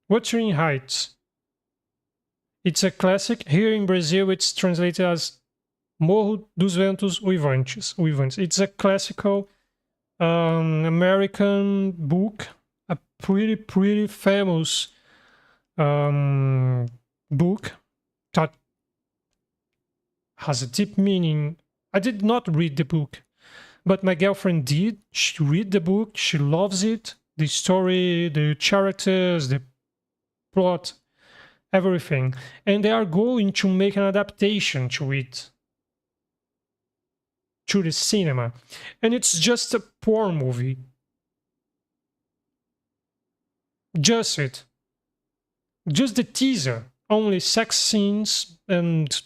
Wuthering Heights. It's a classic. Here in Brazil, it's translated as Morro dos Ventos Uivantes. It's a classical American book, a pretty famous book that has a deep meaning. I did not read the book, but my girlfriend did. She read the book. She loves it. The story, the characters, the plot, everything. And they are going to make an adaptation to it, to the cinema. And it's just a poor movie. Just it. Just the teaser. Only sex scenes, and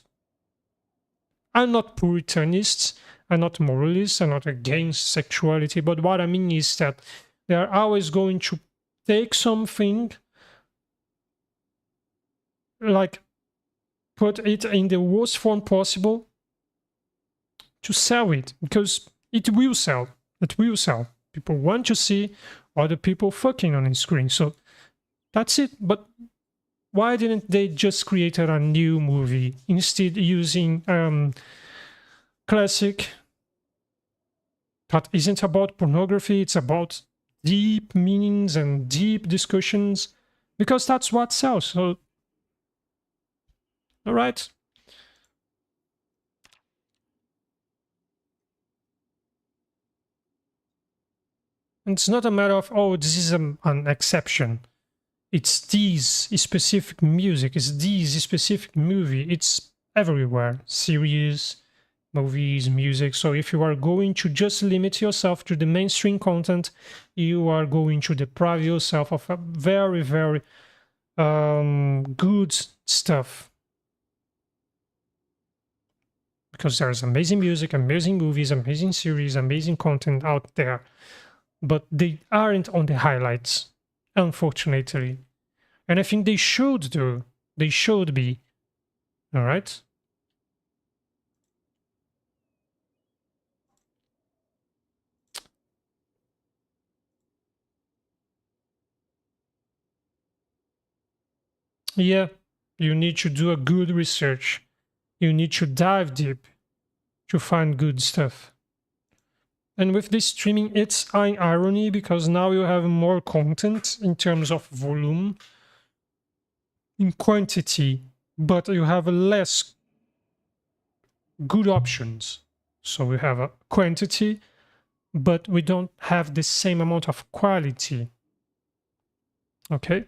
I'm not puritanist, I'm not moralist, I'm not against sexuality, but what I mean is that they're always going to take something, like put it in the worst form possible to sell it, because it will sell. It will sell. People want to see other people fucking on the screen, so that's it. But why didn't they just create a new movie instead using classic that isn't about pornography, it's about deep meanings and deep discussions, because that's what sells. So, all right. And it's not a matter of, oh, this is an exception. It's these specific music, it's these specific movie, it's everywhere. Series, movies, music. So if you are going to just limit yourself to the mainstream content, you are going to deprive yourself of a very, very good stuff. Because there's amazing music, amazing movies, amazing series, amazing content out there. But they aren't on the highlights, unfortunately. And I think they should do. They should be. All right? Yeah, you need to do a good research. You need to dive deep to find good stuff. And with this streaming, it's an irony because now you have more content in terms of volume, in quantity, but you have less good options. So we have a quantity, but we don't have the same amount of quality. Okay?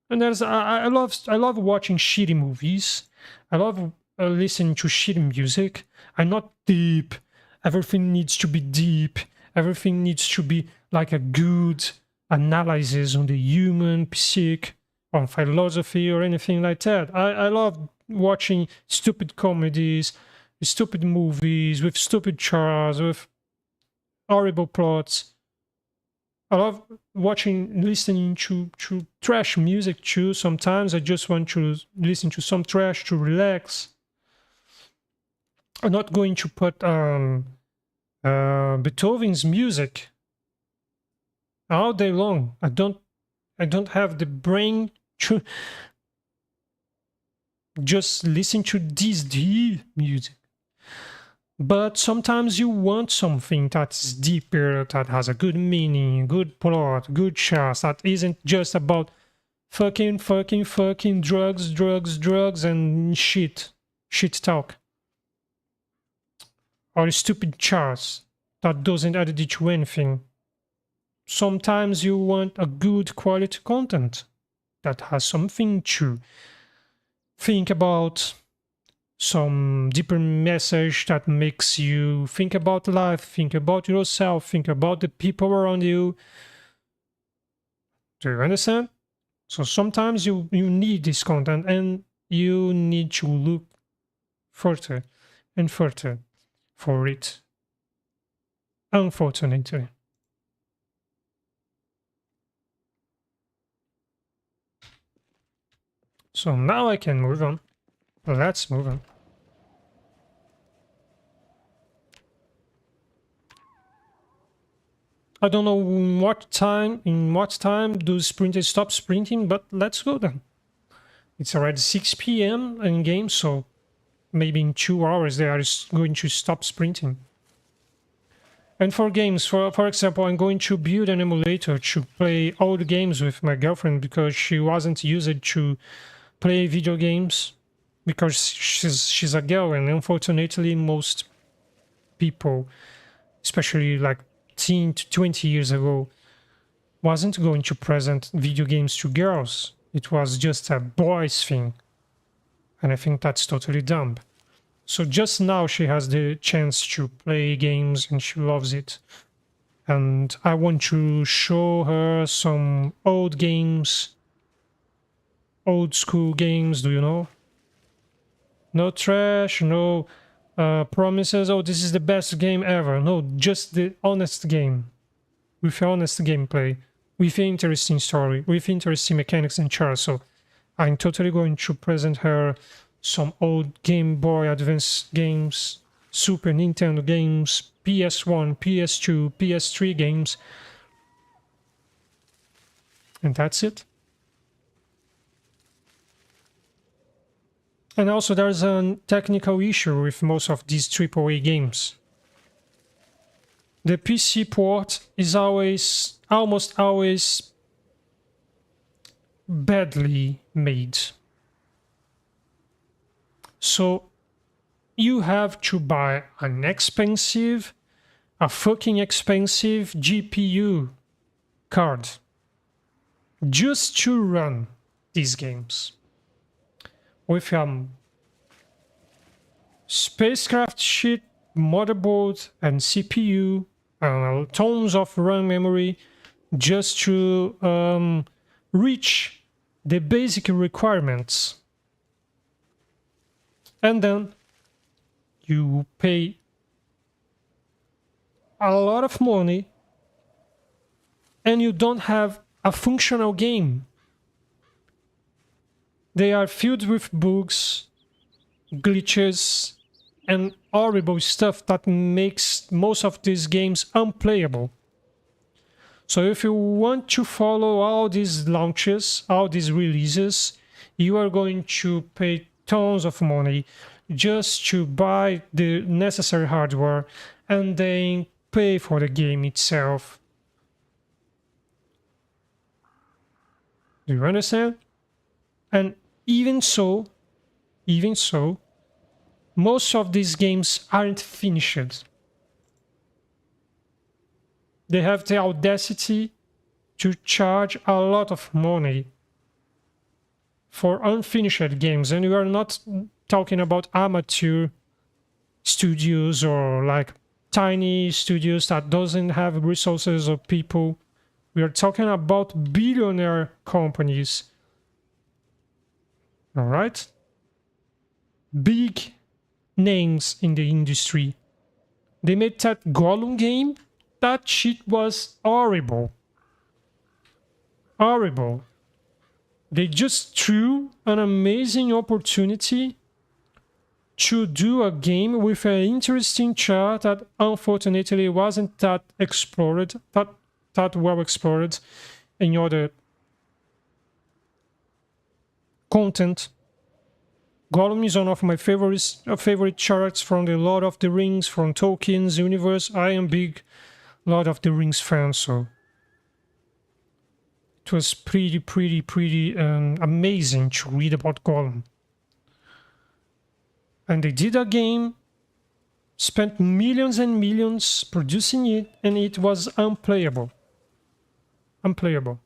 And I love watching shitty movies. I love listening to shitty music. I'm not deep. Everything needs to be deep. Everything needs to be like a good analysis on the human psyche, on philosophy, or anything like that. I love watching stupid comedies, stupid movies with stupid charts, with horrible plots. I love listening to trash music too. Sometimes I just want to listen to some trash to relax. I'm not going to put Beethoven's music all day long. I don't have the brain to just listen to this deep music. But sometimes you want something that's deeper, that has a good meaning, good plot, good charts, that isn't just about fucking, drugs, and shit talk. Or stupid charts that doesn't add to anything. Sometimes you want a good quality content that has something to think about, some deeper message that makes you think about life, think about yourself, think about the people around you. Do you understand? So sometimes you need this content and you need to look further and further for it. Unfortunately. So now I can move on. Let's move on. I don't know in what time do sprinters stop sprinting, but let's go then. It's already 6 p.m. in game, so maybe in 2 hours they are going to stop sprinting. And for games, for example, I'm going to build an emulator to play old games with my girlfriend because she wasn't used to play video games because she's a girl, and unfortunately most people, especially like 10 to 20 years ago, wasn't going to present video games to girls. It was just a boys thing. And I think that's totally dumb. So just now she has the chance to play games and she loves it. and I want to show her some old games, old school games, do you know? No trash, no promises, oh, this is the best game ever. No, just the honest game, with honest gameplay, with interesting story, with interesting mechanics and charts. So I'm totally going to present her some old Game Boy Advance games, Super Nintendo games, PS1, PS2, PS3 games. And that's it. And also there's a technical issue with most of these AAA games. The PC port is almost always badly made. So you have to buy a fucking expensive GPU card just to run these games. With spacecraft shit, motherboard, and CPU, tons of RAM memory, just to reach the basic requirements. And then you pay a lot of money and you don't have a functional game. They are filled with bugs, glitches, and horrible stuff that makes most of these games unplayable. So if you want to follow all these launches, all these releases, you are going to pay tons of money just to buy the necessary hardware and then pay for the game itself. Do you understand? And even so, most of these games aren't finished. They have the audacity to charge a lot of money for unfinished games. And we are not talking about amateur studios or like tiny studios that doesn't have resources or people. We are talking about billionaire companies. All right? Big names in the industry. They made that Gollum game. That shit was horrible. Horrible. They just threw an amazing opportunity to do a game with an interesting chart that unfortunately wasn't that explored, that well explored in other content. Gollum is one of my favorite characters from the Lord of the Rings, from Tolkien's universe. I am big Lord of the Rings fan, so it was pretty amazing to read about Gollum. And they did a game, spent millions and millions producing it, and it was unplayable. Unplayable.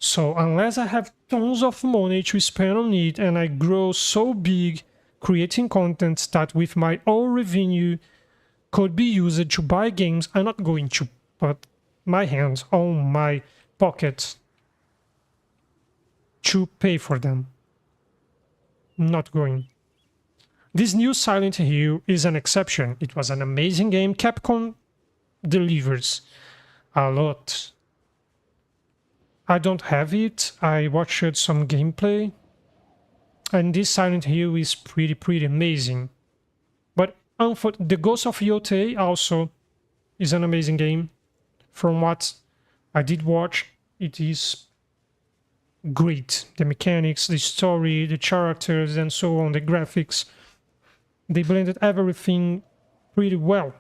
So unless I have tons of money to spend on it and I grow so big creating content that with my own revenue could be used to buy games, I'm not going to put my hands on my pocket to pay for them. Not going. This new Silent Hill is an exception. It was an amazing game. Capcom delivers a lot. I don't have it. I watched some gameplay. And this Silent Hill is pretty amazing. But the Ghost of Yotei also is an amazing game. From what I did watch, it is great. The mechanics, the story, the characters, and so on, the graphics. They blended everything pretty well.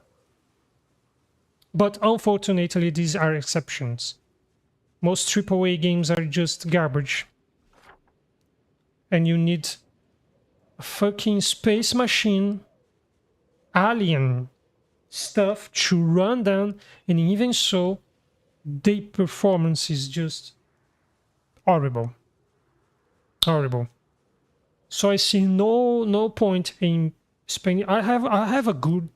But unfortunately, these are exceptions. Most AAA games are just garbage. And you need a fucking space machine, alien stuff to run them, and even so, the performance is just horrible. Horrible. So I see no point in spending. I have a good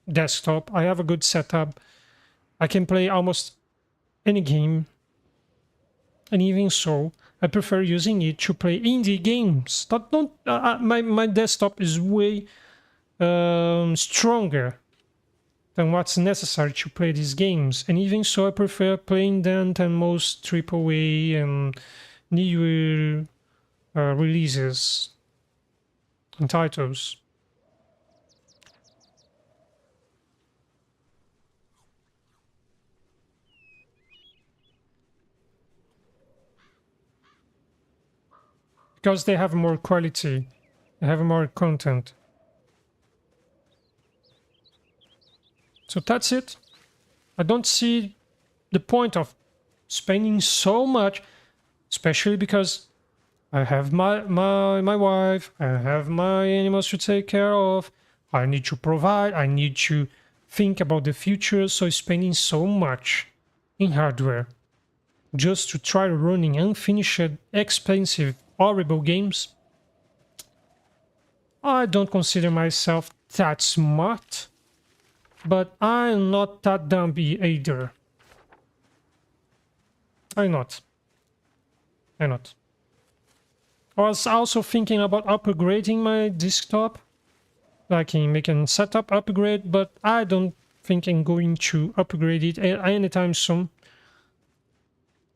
desktop. I have a good setup. I can play almost any game, and even so, I prefer using it to play indie games. That don't my desktop is way stronger than what's necessary to play these games, and even so, I prefer playing them than most AAA and new releases and titles. Because they have more quality, they have more content. So that's it. I don't see the point of spending so much, especially because I have my wife, I have my animals to take care of, I need to provide, I need to think about the future, so spending so much in hardware just to try running unfinished, expensive, horrible games, I don't consider myself that smart, but I'm not that dumb either. I'm not. I'm not. I was also thinking about upgrading my desktop, like in making setup upgrade, but I don't think I'm going to upgrade it anytime soon.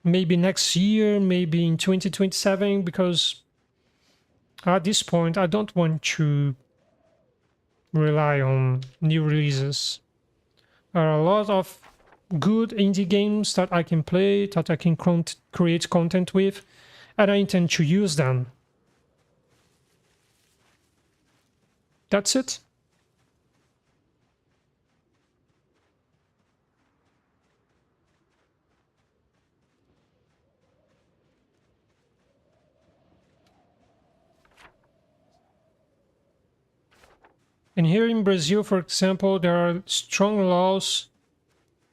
Maybe next year, maybe in 2027, because at this point I don't want to rely on new releases. There are a lot of good indie games that I can play, that I can create content with, and I intend to use them. That's it. And here in Brazil, for example, there are strong laws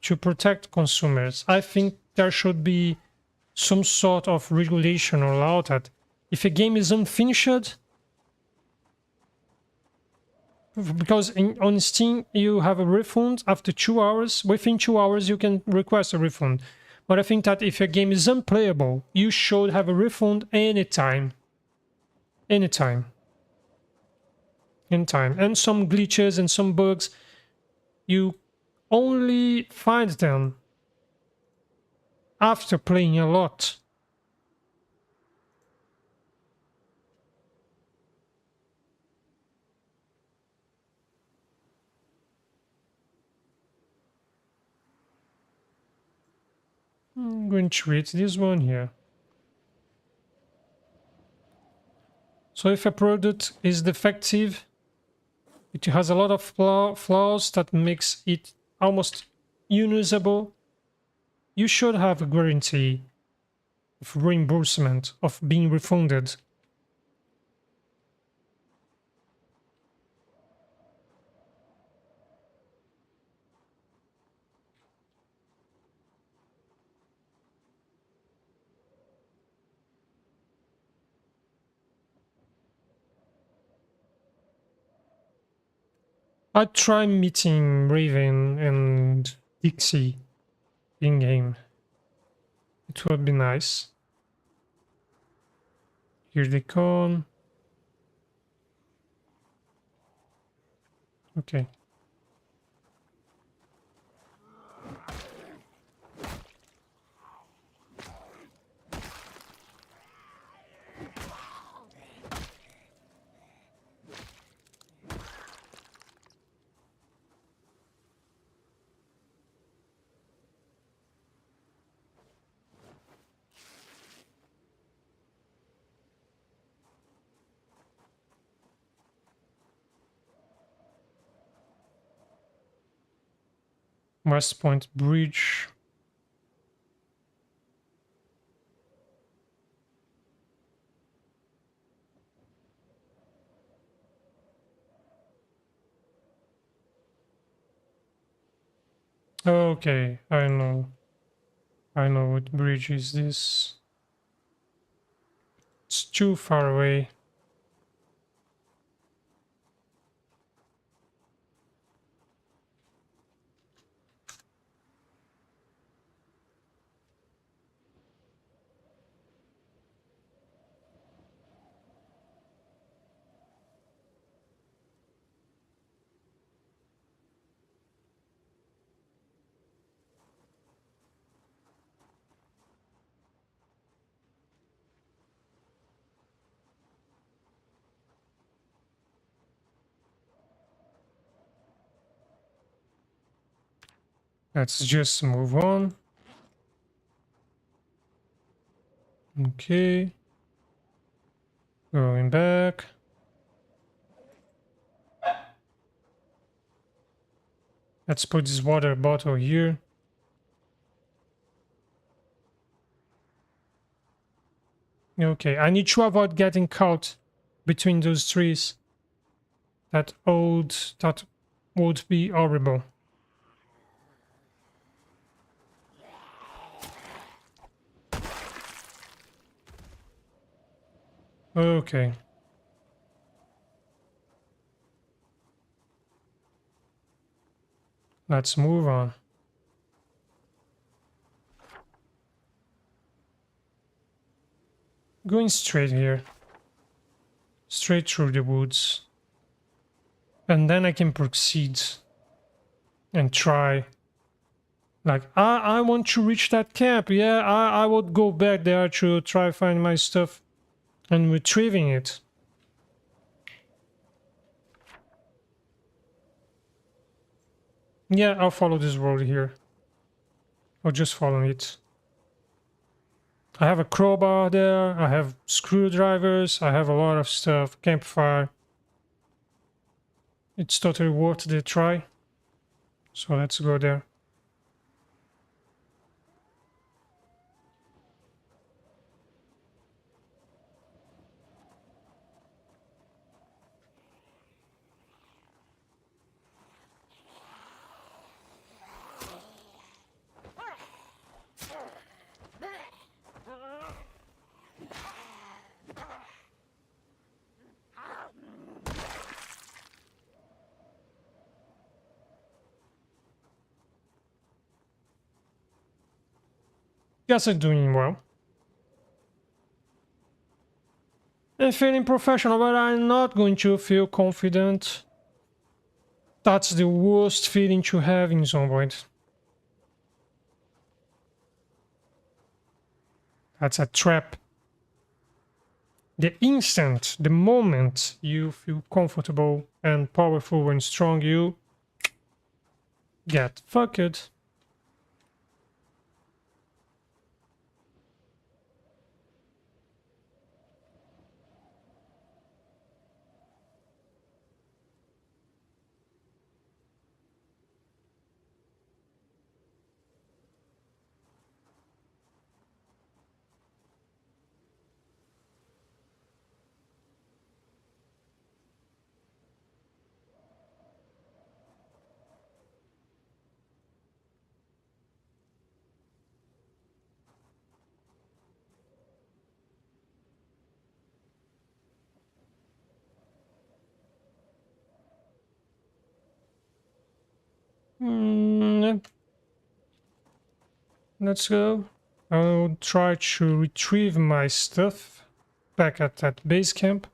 to protect consumers. I think there should be some sort of regulation or law that if a game is unfinished, because on Steam you have a refund after 2 hours. Within 2 hours you can request a refund. But I think that if a game is unplayable, you should have a refund anytime. Anytime. Anytime. And some glitches and some bugs, you only find them after playing a lot. I'm going to read this one here. So if a product is defective, it has a lot of flaws that makes it almost unusable, you should have a guarantee of reimbursement, of being refunded. I'd try meeting Raven and Dixie in-game. It would be nice. Here they come. Okay. West Point Bridge. Okay, I know. I know what bridge is this. It's too far away. Let's just move on. Okay. Going back. Let's put this water bottle here. Okay, I need to avoid getting caught between those trees. That would be horrible. Okay. Let's move on. Going straight here. Straight through the woods. And then I can proceed and try. Like, I want to reach that camp. Yeah, I would go back there to try find my stuff and retrieving it. Yeah, I'll follow this road here. I'll just follow it. I have a crowbar there, I have screwdrivers, I have a lot of stuff, campfire. It's totally worth the try. So let's go there. Guess I'm doing well. I'm feeling professional, but I'm not going to feel confident. That's the worst feeling to have in Zomboid. That's a trap. The instant, the moment you feel comfortable and powerful and strong, you get fucked. Let's go. I'll try to retrieve my stuff back at that base camp.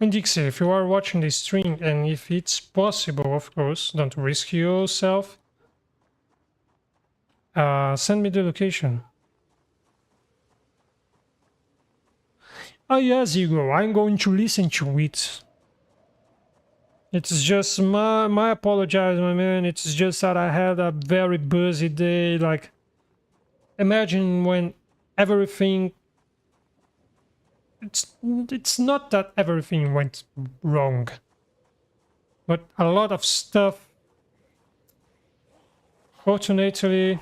And Dixie, if you are watching this stream and if it's possible, of course, don't risk yourself, send me the location. Oh yes, Hugo, I'm going to listen to it. It's just my apologize, my man. It's just that I had a very busy day. Like, imagine when everything. It's not that everything went wrong, but a lot of stuff. Fortunately,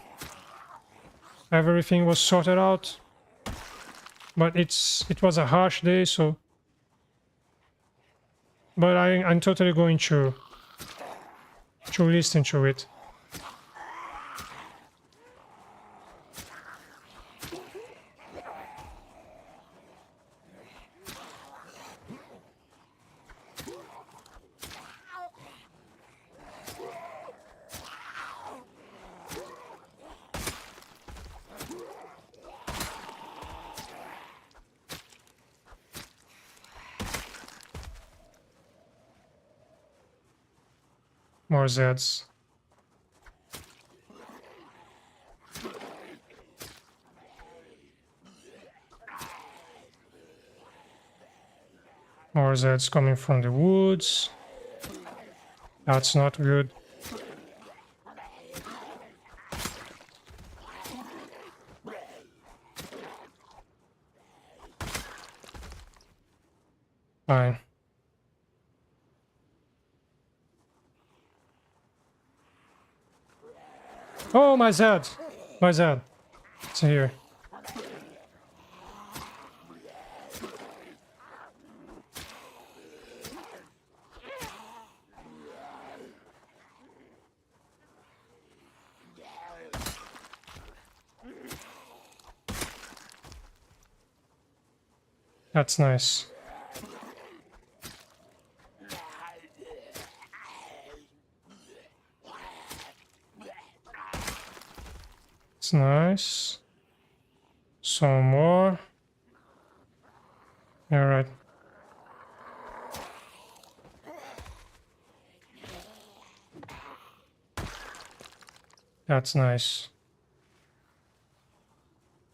everything was sorted out. But it was a harsh day, so. But I'm totally going to listen to it. More Zeds. More Zeds coming from the woods. That's not good. Fine. Oh, my Zed! My Zed. It's here. That's nice. It's nice. Some more. All right. That's nice.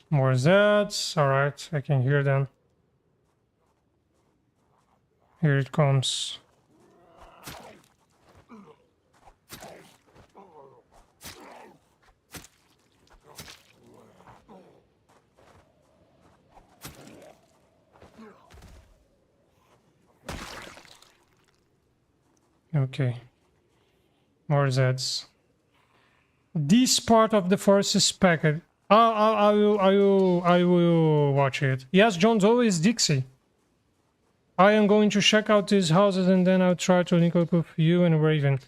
More Zeds. All right, I can hear them. Here it comes. Okay. More Zeds. This part of the forest is packed. I will watch it. Yes, John's always Dixie. I am going to check out these houses and then I'll try to link up with you and Raven.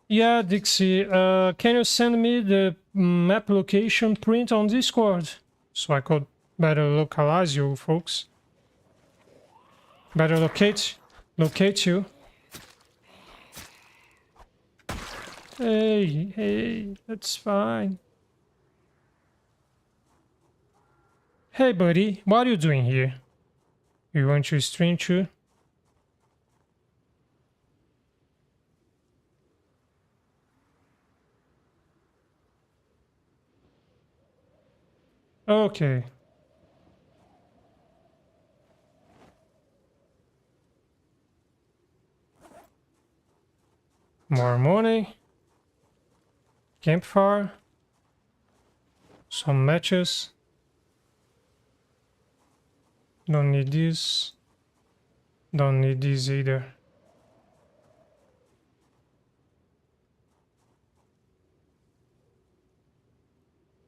Yeah, Dixie, can you send me the map location print on Discord? So I could better localize you folks. Better locate you. Hey, that's fine. Hey buddy, what are you doing here? You want to stream too? Okay. More money. Campfire. Some matches. Don't need this. Don't need this either.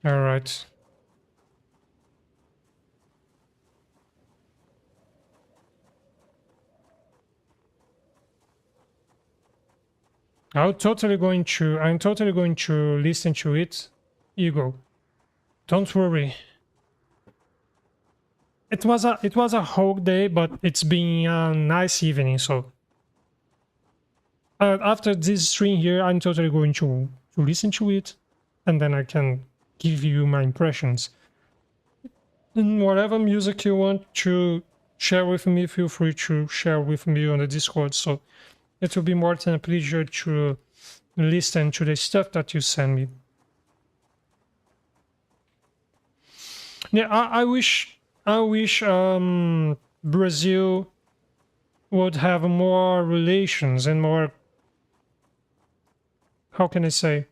All right. I'm totally going to listen to it. Ego. Don't worry. It was a whole day, but it's been a nice evening, so after this stream here, I'm totally going to listen to it, and then I can give you my impressions. And whatever music you want to share with me, feel free to share with me on the Discord, so it will be more than a pleasure to listen to the stuff that you send me. Yeah, I wish Brazil would have more relations and more, how can I say,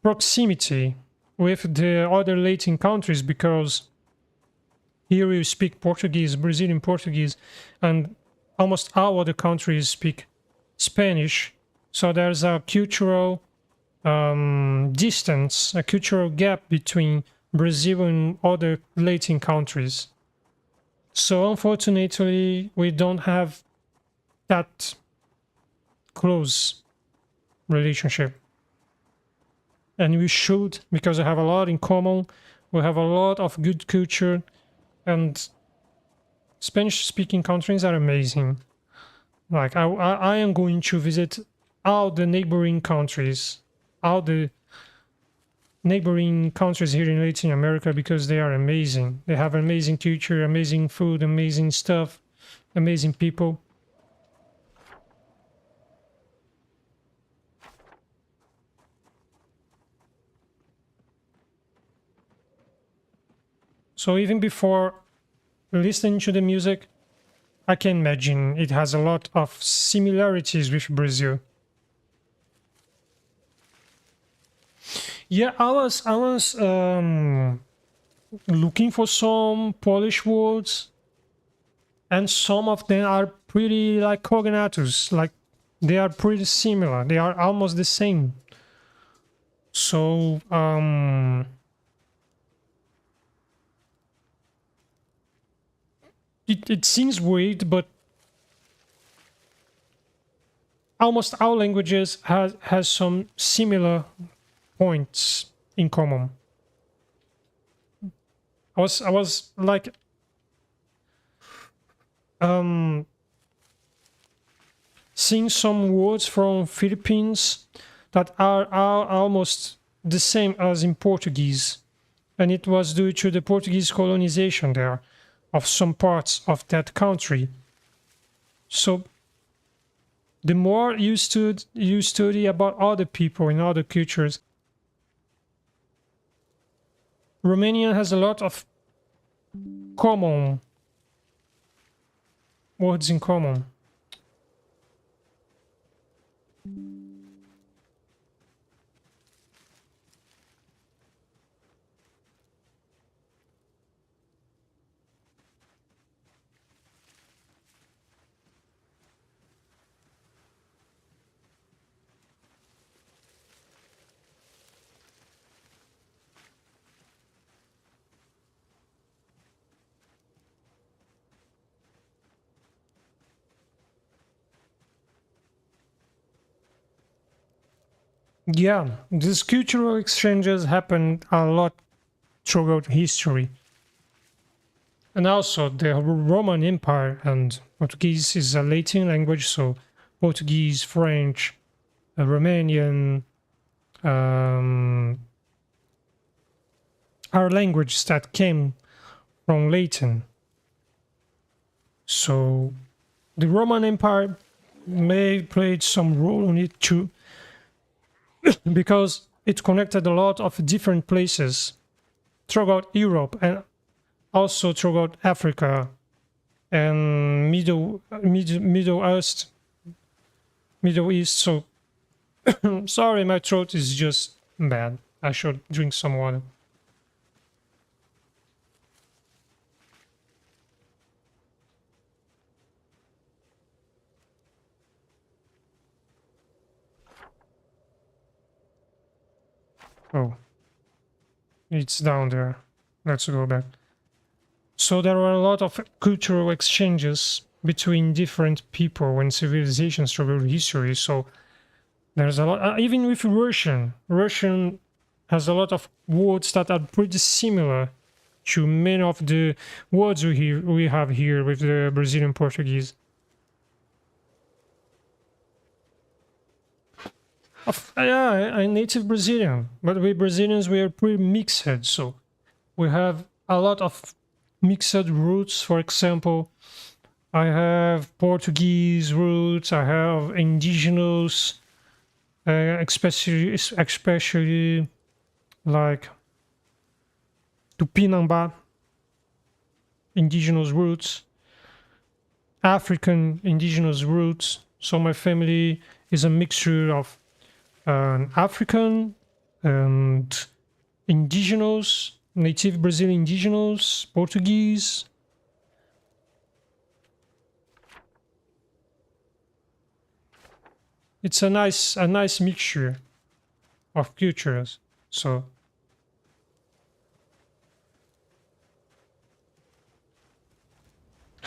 proximity with the other Latin countries, because here we speak Portuguese, Brazilian Portuguese, and almost all other countries speak Spanish. So there's a cultural distance, a cultural gap between Brazil and other Latin countries. So unfortunately, we don't have that close relationship. And we should, because we have a lot in common, we have a lot of good culture, and Spanish-speaking countries are amazing. Like, I am going to visit all the neighboring countries, all the neighboring countries here in Latin America, because they are amazing. They have amazing culture, amazing food, amazing stuff, amazing people. So even before listening to the music, I can imagine it has a lot of similarities with Brazil. Yeah, I was looking for some Polish words, and some of them are pretty like cognatus, like they are pretty similar. They are almost the same. So it seems weird, but almost all languages has some similar points in common. I was like um seeing some words from Philippines that are almost the same as in Portuguese, and it was due to the Portuguese colonization there of some parts of that country. So the more you study about other people in other cultures, Romania has a lot of common words in common. Yeah, these cultural exchanges happened a lot throughout history. And also the Roman Empire, and Portuguese is a Latin language, so Portuguese, French, Romanian are languages that came from Latin. So the Roman Empire may played some role in it too, because it connected a lot of different places throughout Europe and also throughout Africa and Middle East. So sorry, my throat is just bad. I should drink some water. Oh, it's down there. Let's go back. So there are a lot of cultural exchanges between different people and civilizations throughout history. So there's a lot, even with Russian. Russian has a lot of words that are pretty similar to many of the words we have here with the Brazilian Portuguese. Yeah, I'm native Brazilian, but we Brazilians, we are pretty mixed, so we have a lot of mixed roots. For example, I have Portuguese roots, I have indigenous, especially like Tupinamba, indigenous roots, African indigenous roots. So my family is a mixture of African and indigenous, native Brazilian indigenous, Portuguese. It's a nice mixture of cultures. So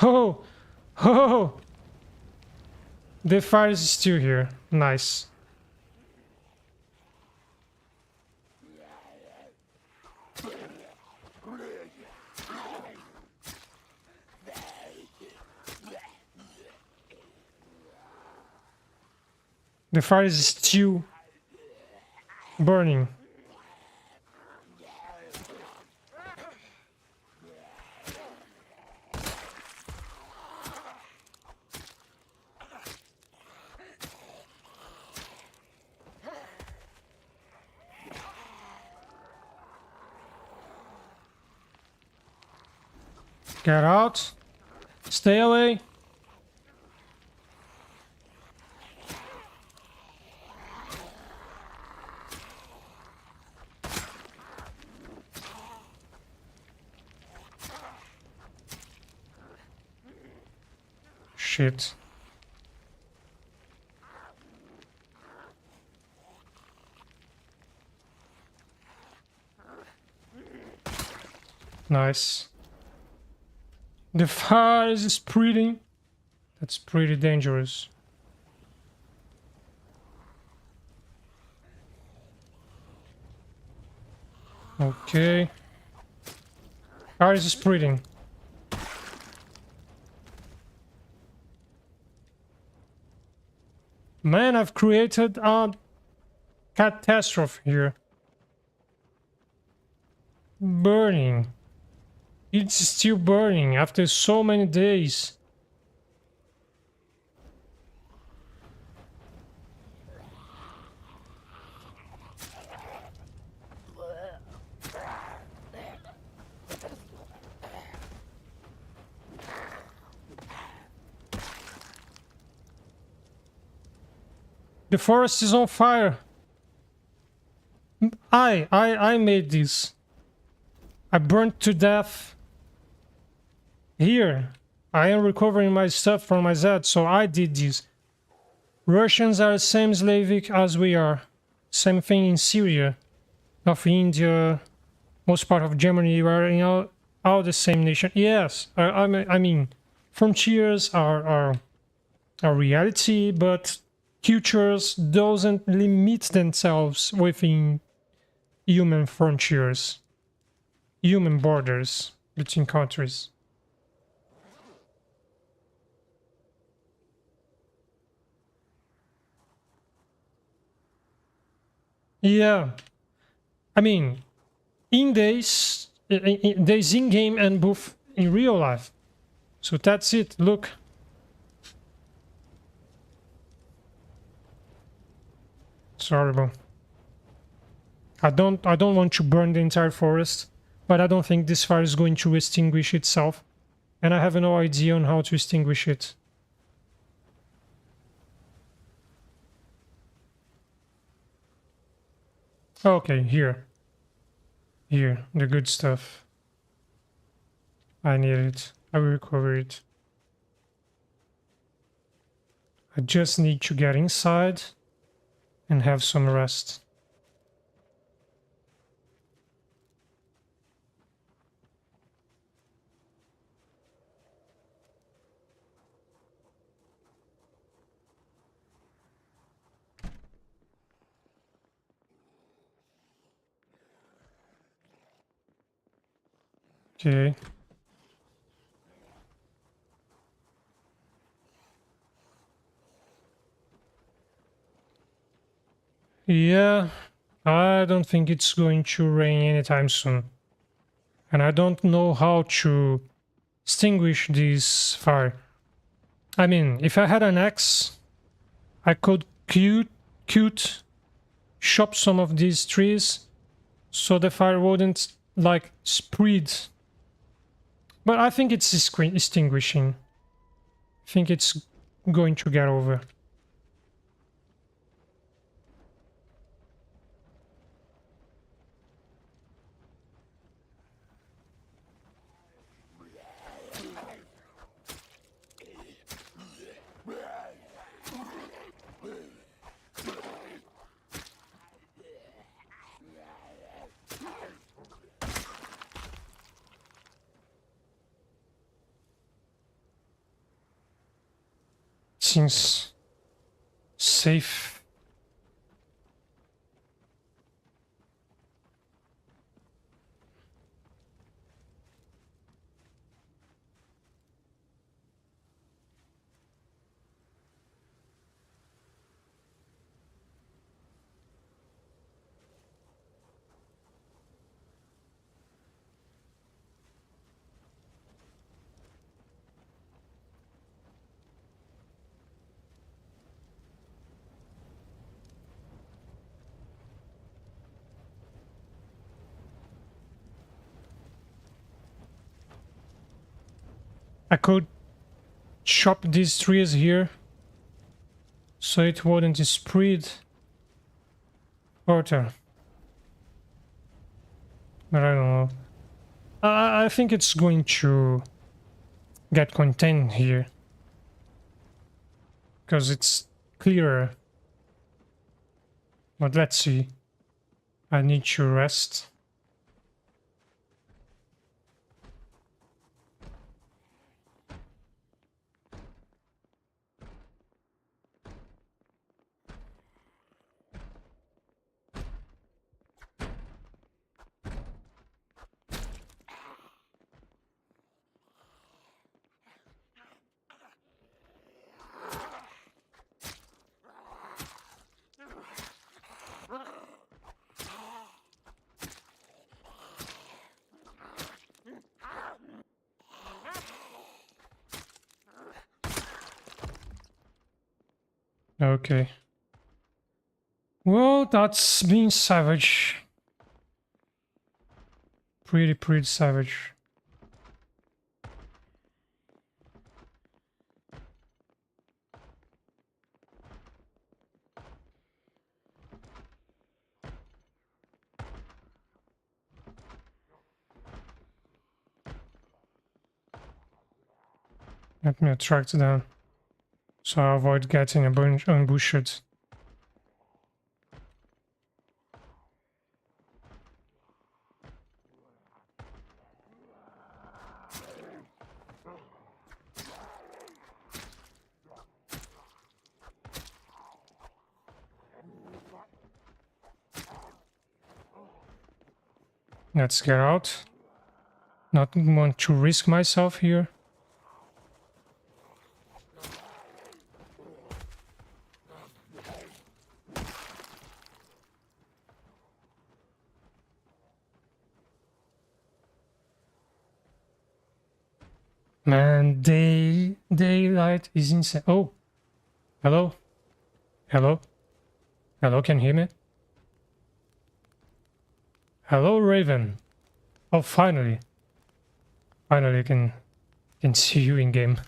oh, oh, the fire is still here. Nice. The fire is still burning. Get out. Stay away. Shit. Nice. The fire is spreading. That's pretty dangerous. Okay. Fire is spreading. Man, I've created a catastrophe here. Burning. It's still burning after so many days. The forest is on fire. I made this. I burnt to death. Here, I am recovering my stuff from my Zed, so I did this. Russians are the same Slavic as we are. Same thing in Syria, North India, most part of Germany. We are all the same nation. Yes, I mean, frontiers are a reality, but cultures doesn't limit themselves within human frontiers, human borders between countries. Yeah, I mean, days in game and both in real life. So that's it. Look. It's horrible. I don't want to burn the entire forest, but I don't think this fire is going to extinguish itself, and I have no idea on how to extinguish it. Okay, here, the good stuff. I need it. I will recover it. I just need to get inside and have some rest. Okay. Yeah, I don't think it's going to rain anytime soon. And I don't know how to extinguish this fire. I mean, if I had an axe, I could chop some of these trees so the fire wouldn't, like, spread. But I think it's extinguishing. I think it's going to get over. Seems safe. I could chop these trees here so it wouldn't spread further. But I don't know. I think it's going to get contained here because it's clearer. But let's see. I need to rest. Okay. Well, that's being savage. Pretty savage. Let me attract them so I avoid getting ambushed. Let's get out. Not want to risk myself here. Man, daylight is insane. Oh, hello, hello, hello. Can you hear me? Hello, Raven. Oh, finally, finally, I can see you in game.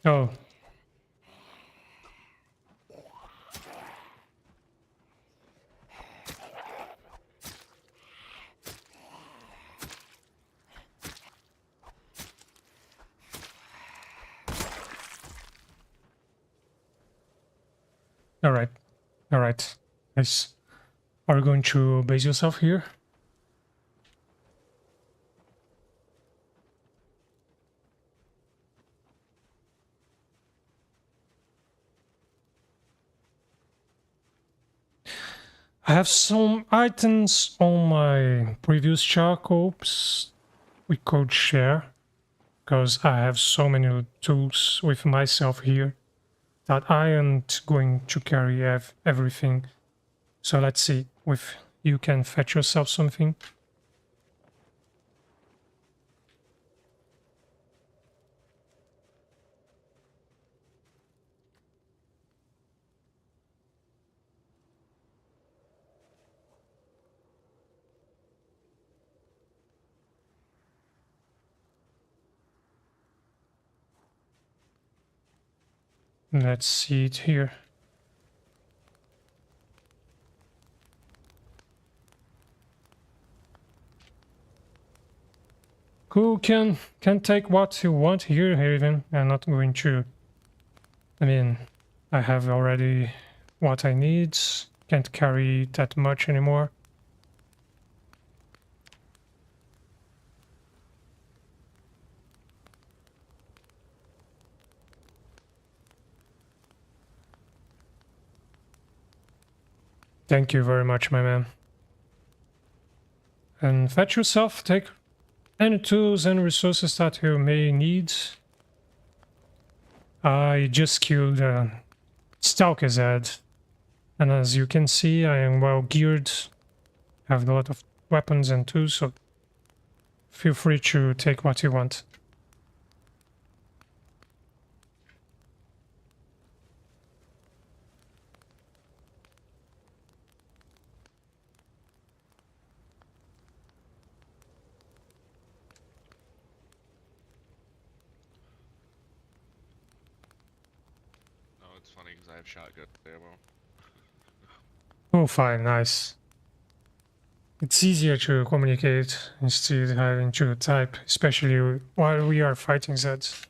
Oh. All right, all right. Nice. Are you going to base yourself here? I have some items on my previous charcoals we could share, because I have so many tools with myself here that I am going to carry everything. So let's see if you can fetch yourself something. Let's see it here. Cool, can take what you want here, Haven. I'm not going to. I mean, I have already what I need. Can't carry that much anymore. Thank you very much, my man. And fetch yourself, take any tools and resources that you may need. I just killed Stalker's head. And as you can see, I am well geared, have a lot of weapons and tools, so feel free to take what you want. No, it's funny because I have shotgun ammo. Oh, fine, nice. It's easier to communicate instead of having to type, especially while we are fighting Zeds.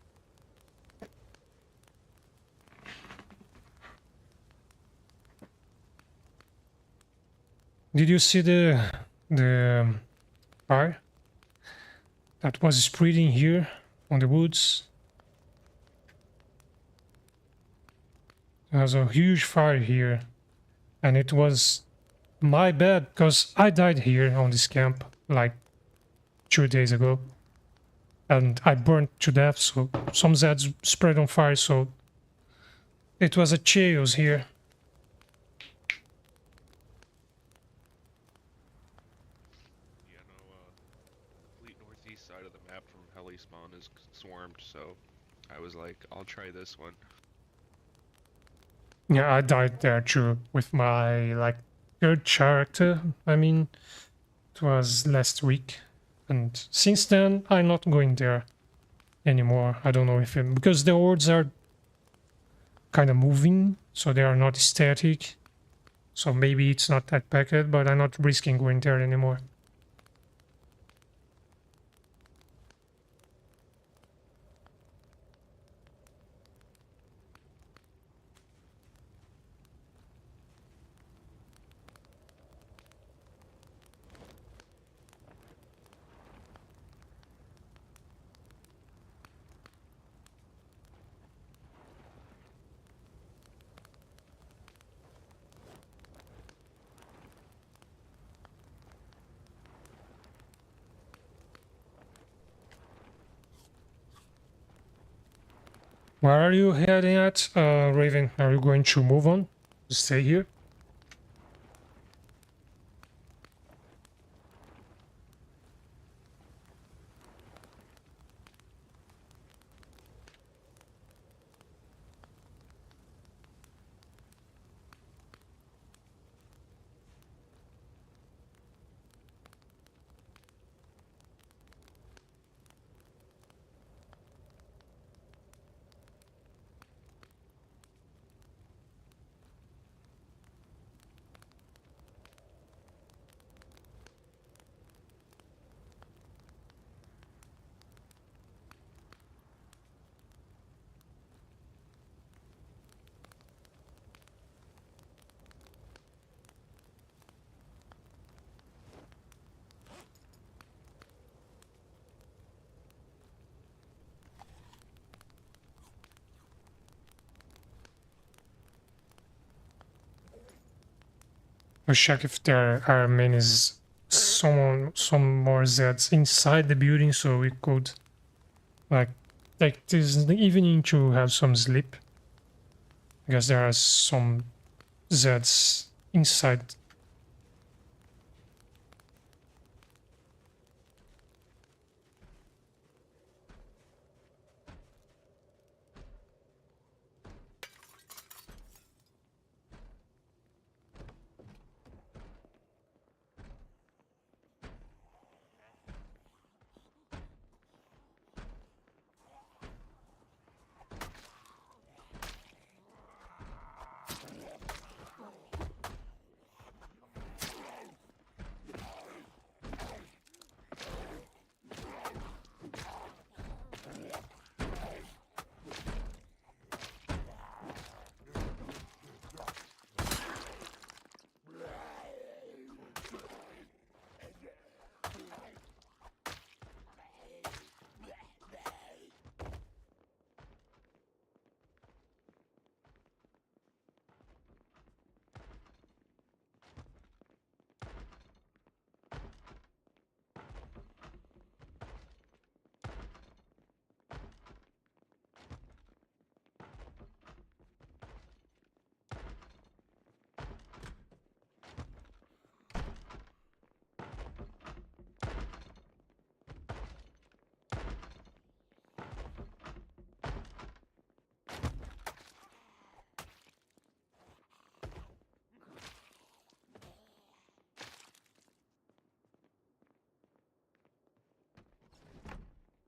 Did you see the fire that was spreading here on the woods? There was a huge fire here, and it was my bad because I died here on this camp like 2 days ago, and I burned to death. So some Zeds spread on fire, so it was a chaos here. Yeah, no, the complete northeast side of the map from heli spawn is swarmed, so I was like, I'll try this one. Yeah, I died there too with my like third character. I mean, it was last week, and since then I'm not going there anymore. I don't know if because the hordes are kind of moving, so they are not static. So maybe it's not that packed, but I'm not risking going there anymore. Where are you heading at, Raven? Are you going to move on? Stay here? I'll check if there are many some more Zeds inside the building, so we could like take this evening to have some sleep. I guess there are some Zeds inside.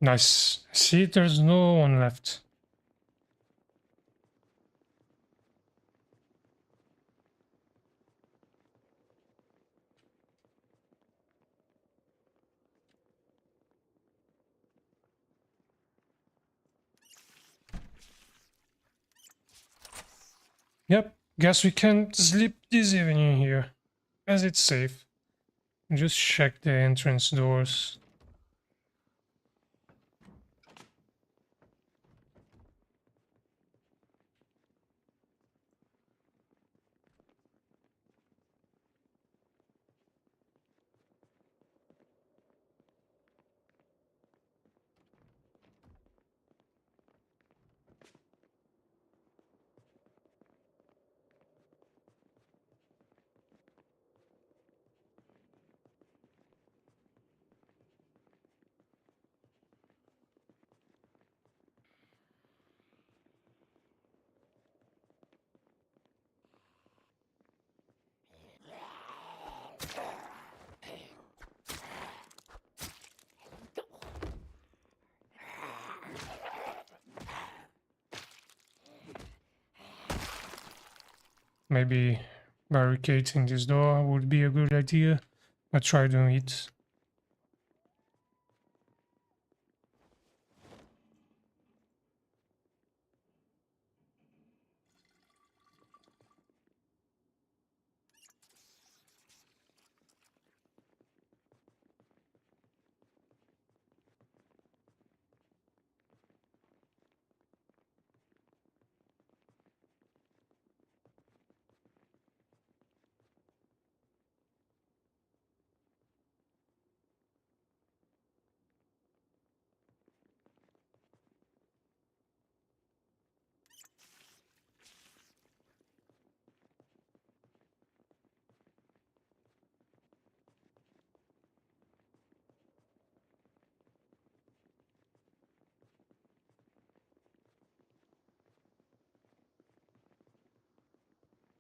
Nice. See, there's no one left. Yep, guess we can sleep this evening here, as it's safe. Just check the entrance doors. Maybe barricading this door would be a good idea. I'll try doing it.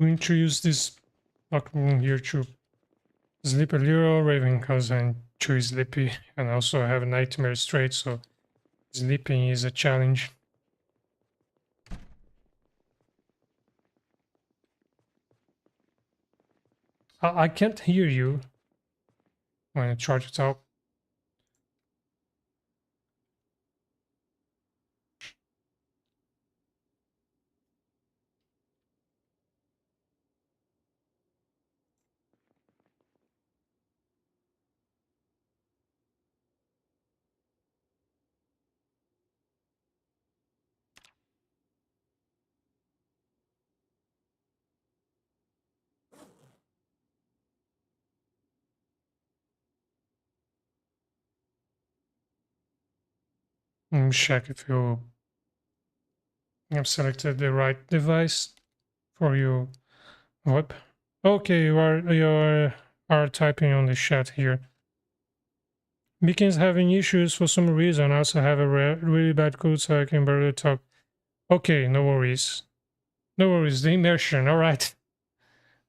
I'm going to use this locker room here to sleep a little, raving because I'm too sleepy and also have a nightmare straight, so sleeping is a challenge. I can't hear you when I try to talk. Check if you have selected the right device for your web. Okay, you are typing on the chat here. Beacon's having issues for some reason. I also have a really bad cold, so I can barely talk. Okay, no worries. No worries. The immersion. All right.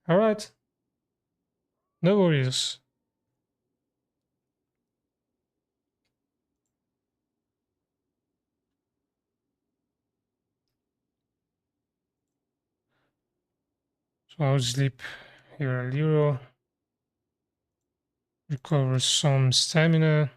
All right. No worries. So I'll sleep here a little. Recover some stamina.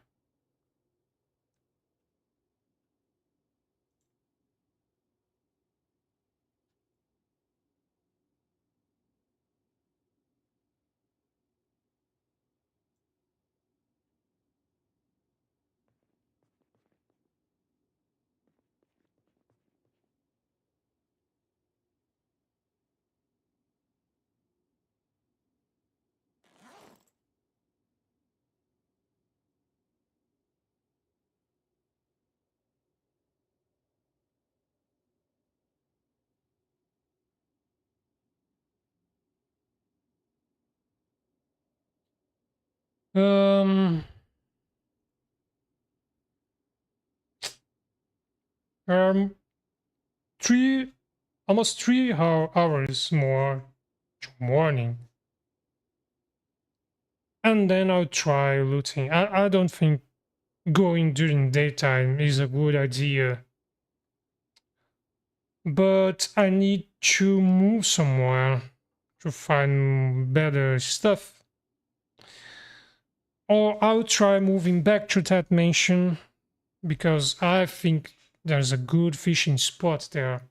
Um, um, three, almost 3 hours more to morning, and then I'll try looting. I don't think going during daytime is a good idea. But I need to move somewhere to find better stuff. Or I'll try moving back to that mansion because I think there's a good fishing spot there.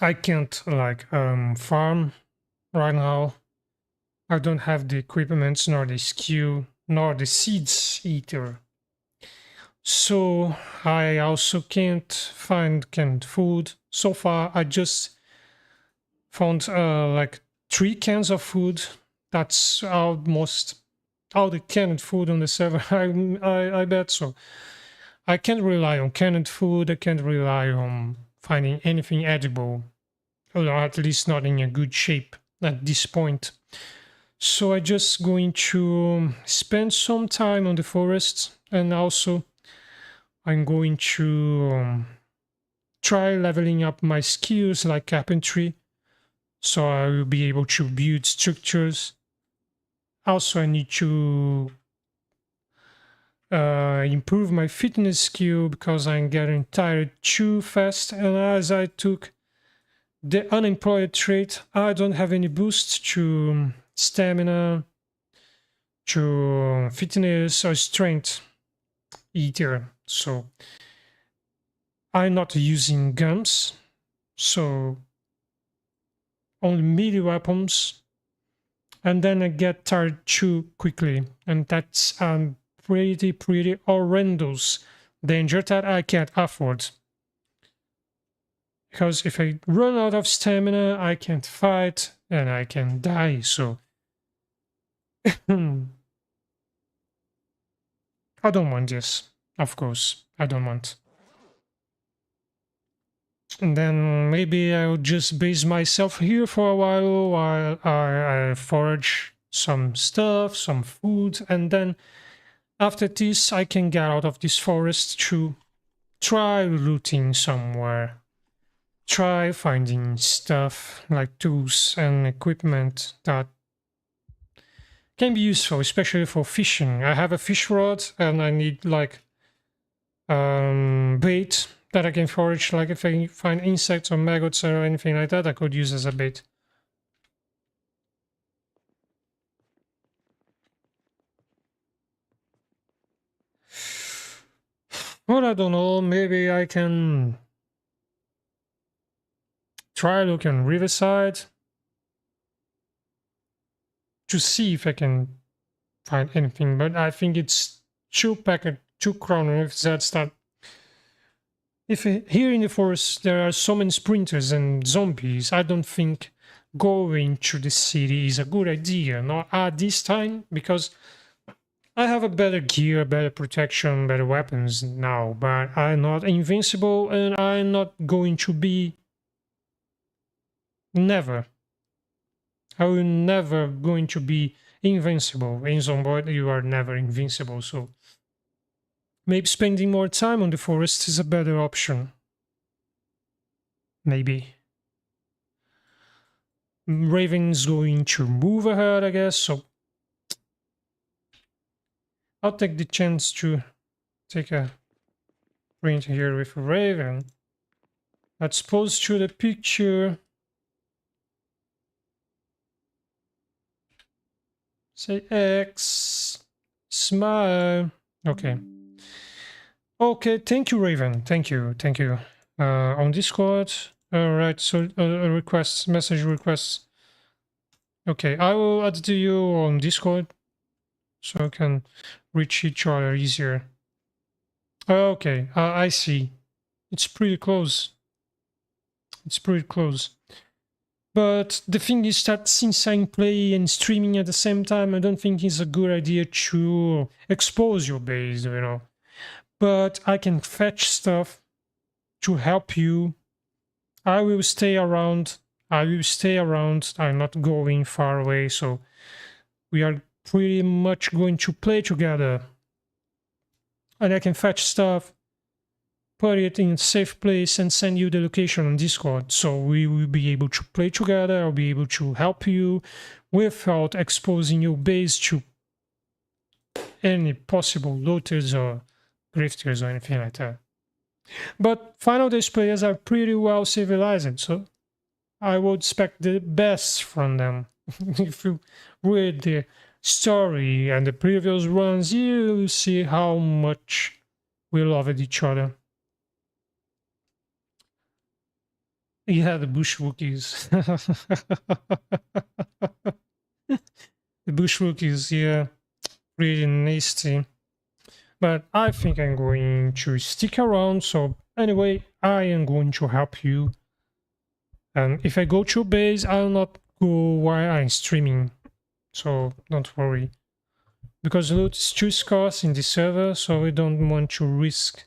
I can't like farm right now. I don't have the equipment, nor the skill, nor the seeds either. So I also can't find canned food. So far, I just found like 3 cans of food. That's almost all the canned food on the server. I bet so. I can't rely on canned food. I can't rely on finding anything edible, or at least not in a good shape at this point. So I just going to spend some time on the forest, and also I'm going to try leveling up my skills like carpentry, so I will be able to build structures. Also, I need to improve my fitness skill because I'm getting tired too fast, and as I took the unemployed trait, I don't have any boost to stamina, to fitness or strength either. So I'm not using guns, so only melee weapons, and then I get tired too quickly, and that's pretty horrendous danger that I can't afford. Because if I run out of stamina, I can't fight and I can die. So I don't want this. Of course, I don't want. And then maybe I'll just base myself here for a while I forage some stuff, some food, and then after this I can get out of this forest to try looting somewhere. Try finding stuff like tools and equipment that can be useful, especially for fishing. I have a fish rod and I need like bait that I can forage. Like if I find insects or maggots or anything like that, I could use as a bait. Well, I don't know, maybe I can try looking riverside to see if I can find anything, but I think it's 2 kroner if that's that. If here in the forest there are so many sprinters and zombies, I don't think going to the city is a good idea, not at this time, because I have a better gear, better protection, better weapons now, but I'm not invincible and I'm not going to be. Never. I will never going to be invincible. In Zomboid, you are never invincible, so maybe spending more time on the forest is a better option. Maybe. Raven's going to move ahead, I guess, so I'll take the chance to take a print here with Raven. Let's pose to the picture. Say X. Smile. Okay. Okay, thank you, Raven. Thank you. Thank you. On Discord. Alright, so requests, message requests. Okay, I will add to you on Discord so I can reach each other easier. Okay, I see. It's pretty close. It's pretty close. But the thing is that since I'm playing and streaming at the same time, I don't think it's a good idea to expose your base, you know. But I can fetch stuff to help you. I will stay around. I'm not going far away, so we are pretty much going to play together. And I can fetch stuff, put it in a safe place, and send you the location on Discord. So we will be able to play together. I'll be able to help you without exposing your base to any possible looters or grifters or anything like that. But Final Days players are pretty well civilized, so I would expect the best from them. If you read the story and the previous runs, you see how much we loved each other. Yeah, the bush Wookiees. The bush Wookiees, yeah, really nasty. But I think I'm going to stick around. So anyway, I am going to help you. And if I go to base, I'll not go while I'm streaming. So don't worry. Because loot is too scarce in the server, so we don't want to risk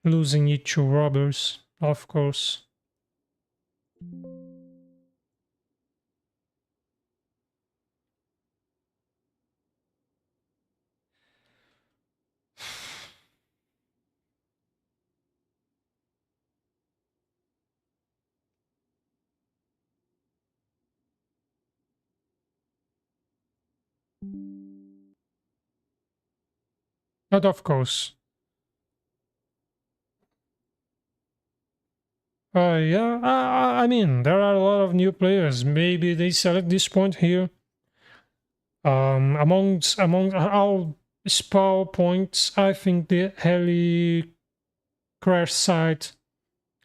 losing it to robbers, of course. But of course. Yeah, I mean, there are a lot of new players. Maybe they select this point here. Among all spawn points, I think the heli crash site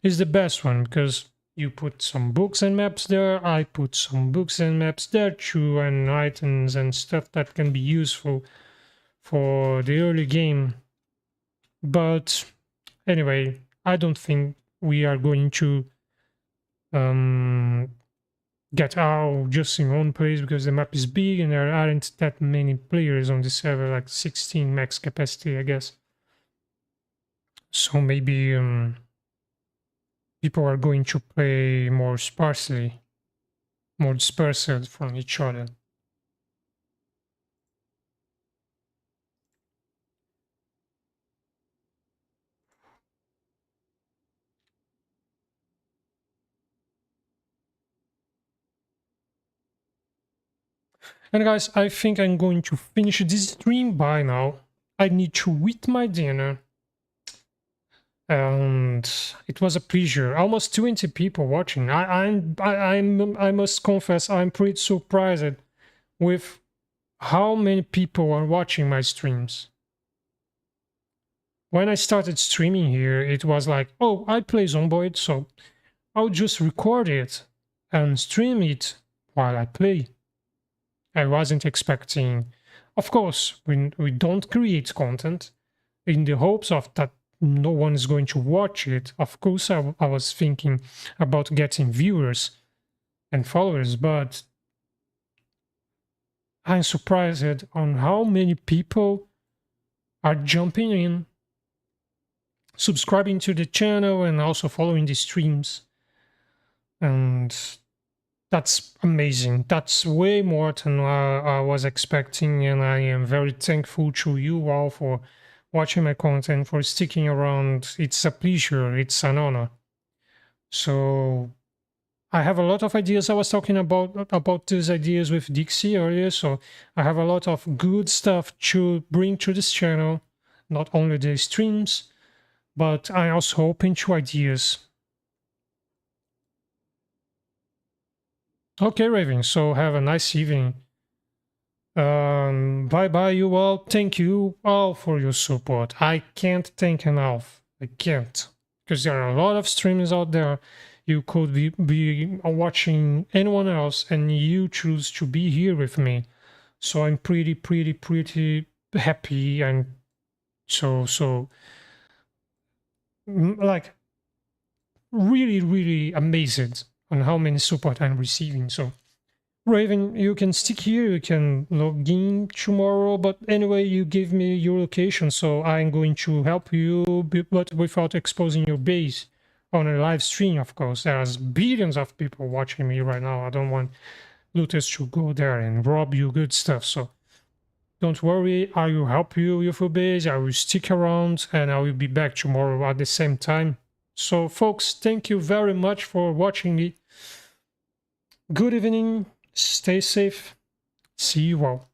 is the best one because you put some books and maps there. I put some books and maps there too, and items and stuff that can be useful for the early game. But anyway, I don't think we are going to get out just in one place because the map is big and there aren't that many players on the server, like 16 max capacity, I guess. So maybe people are going to play more sparsely, more dispersed from each other. And guys, I think I'm going to finish this stream by now. I need to eat my dinner. And it was a pleasure. Almost 20 people watching. I must confess, I'm pretty surprised with how many people are watching my streams. When I started streaming here, it was like, oh, I play Zomboid, so I'll just record it and stream it while I play. I wasn't expecting. Of course, we don't create content in the hopes of that no one is going to watch it. Of course, I was thinking about getting viewers and followers, but I'm surprised on how many people are jumping in, subscribing to the channel, and also following the streams. And that's amazing. That's way more than I was expecting, and I am very thankful to you all for watching my content, for sticking around. It's a pleasure, it's an honor. So I have a lot of ideas. I was talking about these ideas with Dixie earlier, so I have a lot of good stuff to bring to this channel, not only the streams, but I also open to ideas. Okay, Raven, so have a nice evening. Bye bye, you all. Thank you all for your support. I can't thank enough. I can't. Because there are a lot of streamers out there. You could be watching anyone else and you choose to be here with me. So I'm pretty happy and so like really amazed on how many support I'm receiving. So Raven, you can stick here, you can log in tomorrow, but anyway, you give me your location, so I'm going to help you, but without exposing your base on a live stream, of course. There's billions of people watching me right now. I don't want looters to go there and rob you good stuff, so don't worry, I will help you with your base, I will stick around, and I will be back tomorrow at the same time. So folks, thank you very much for watching me. Good evening. Stay safe. See you all.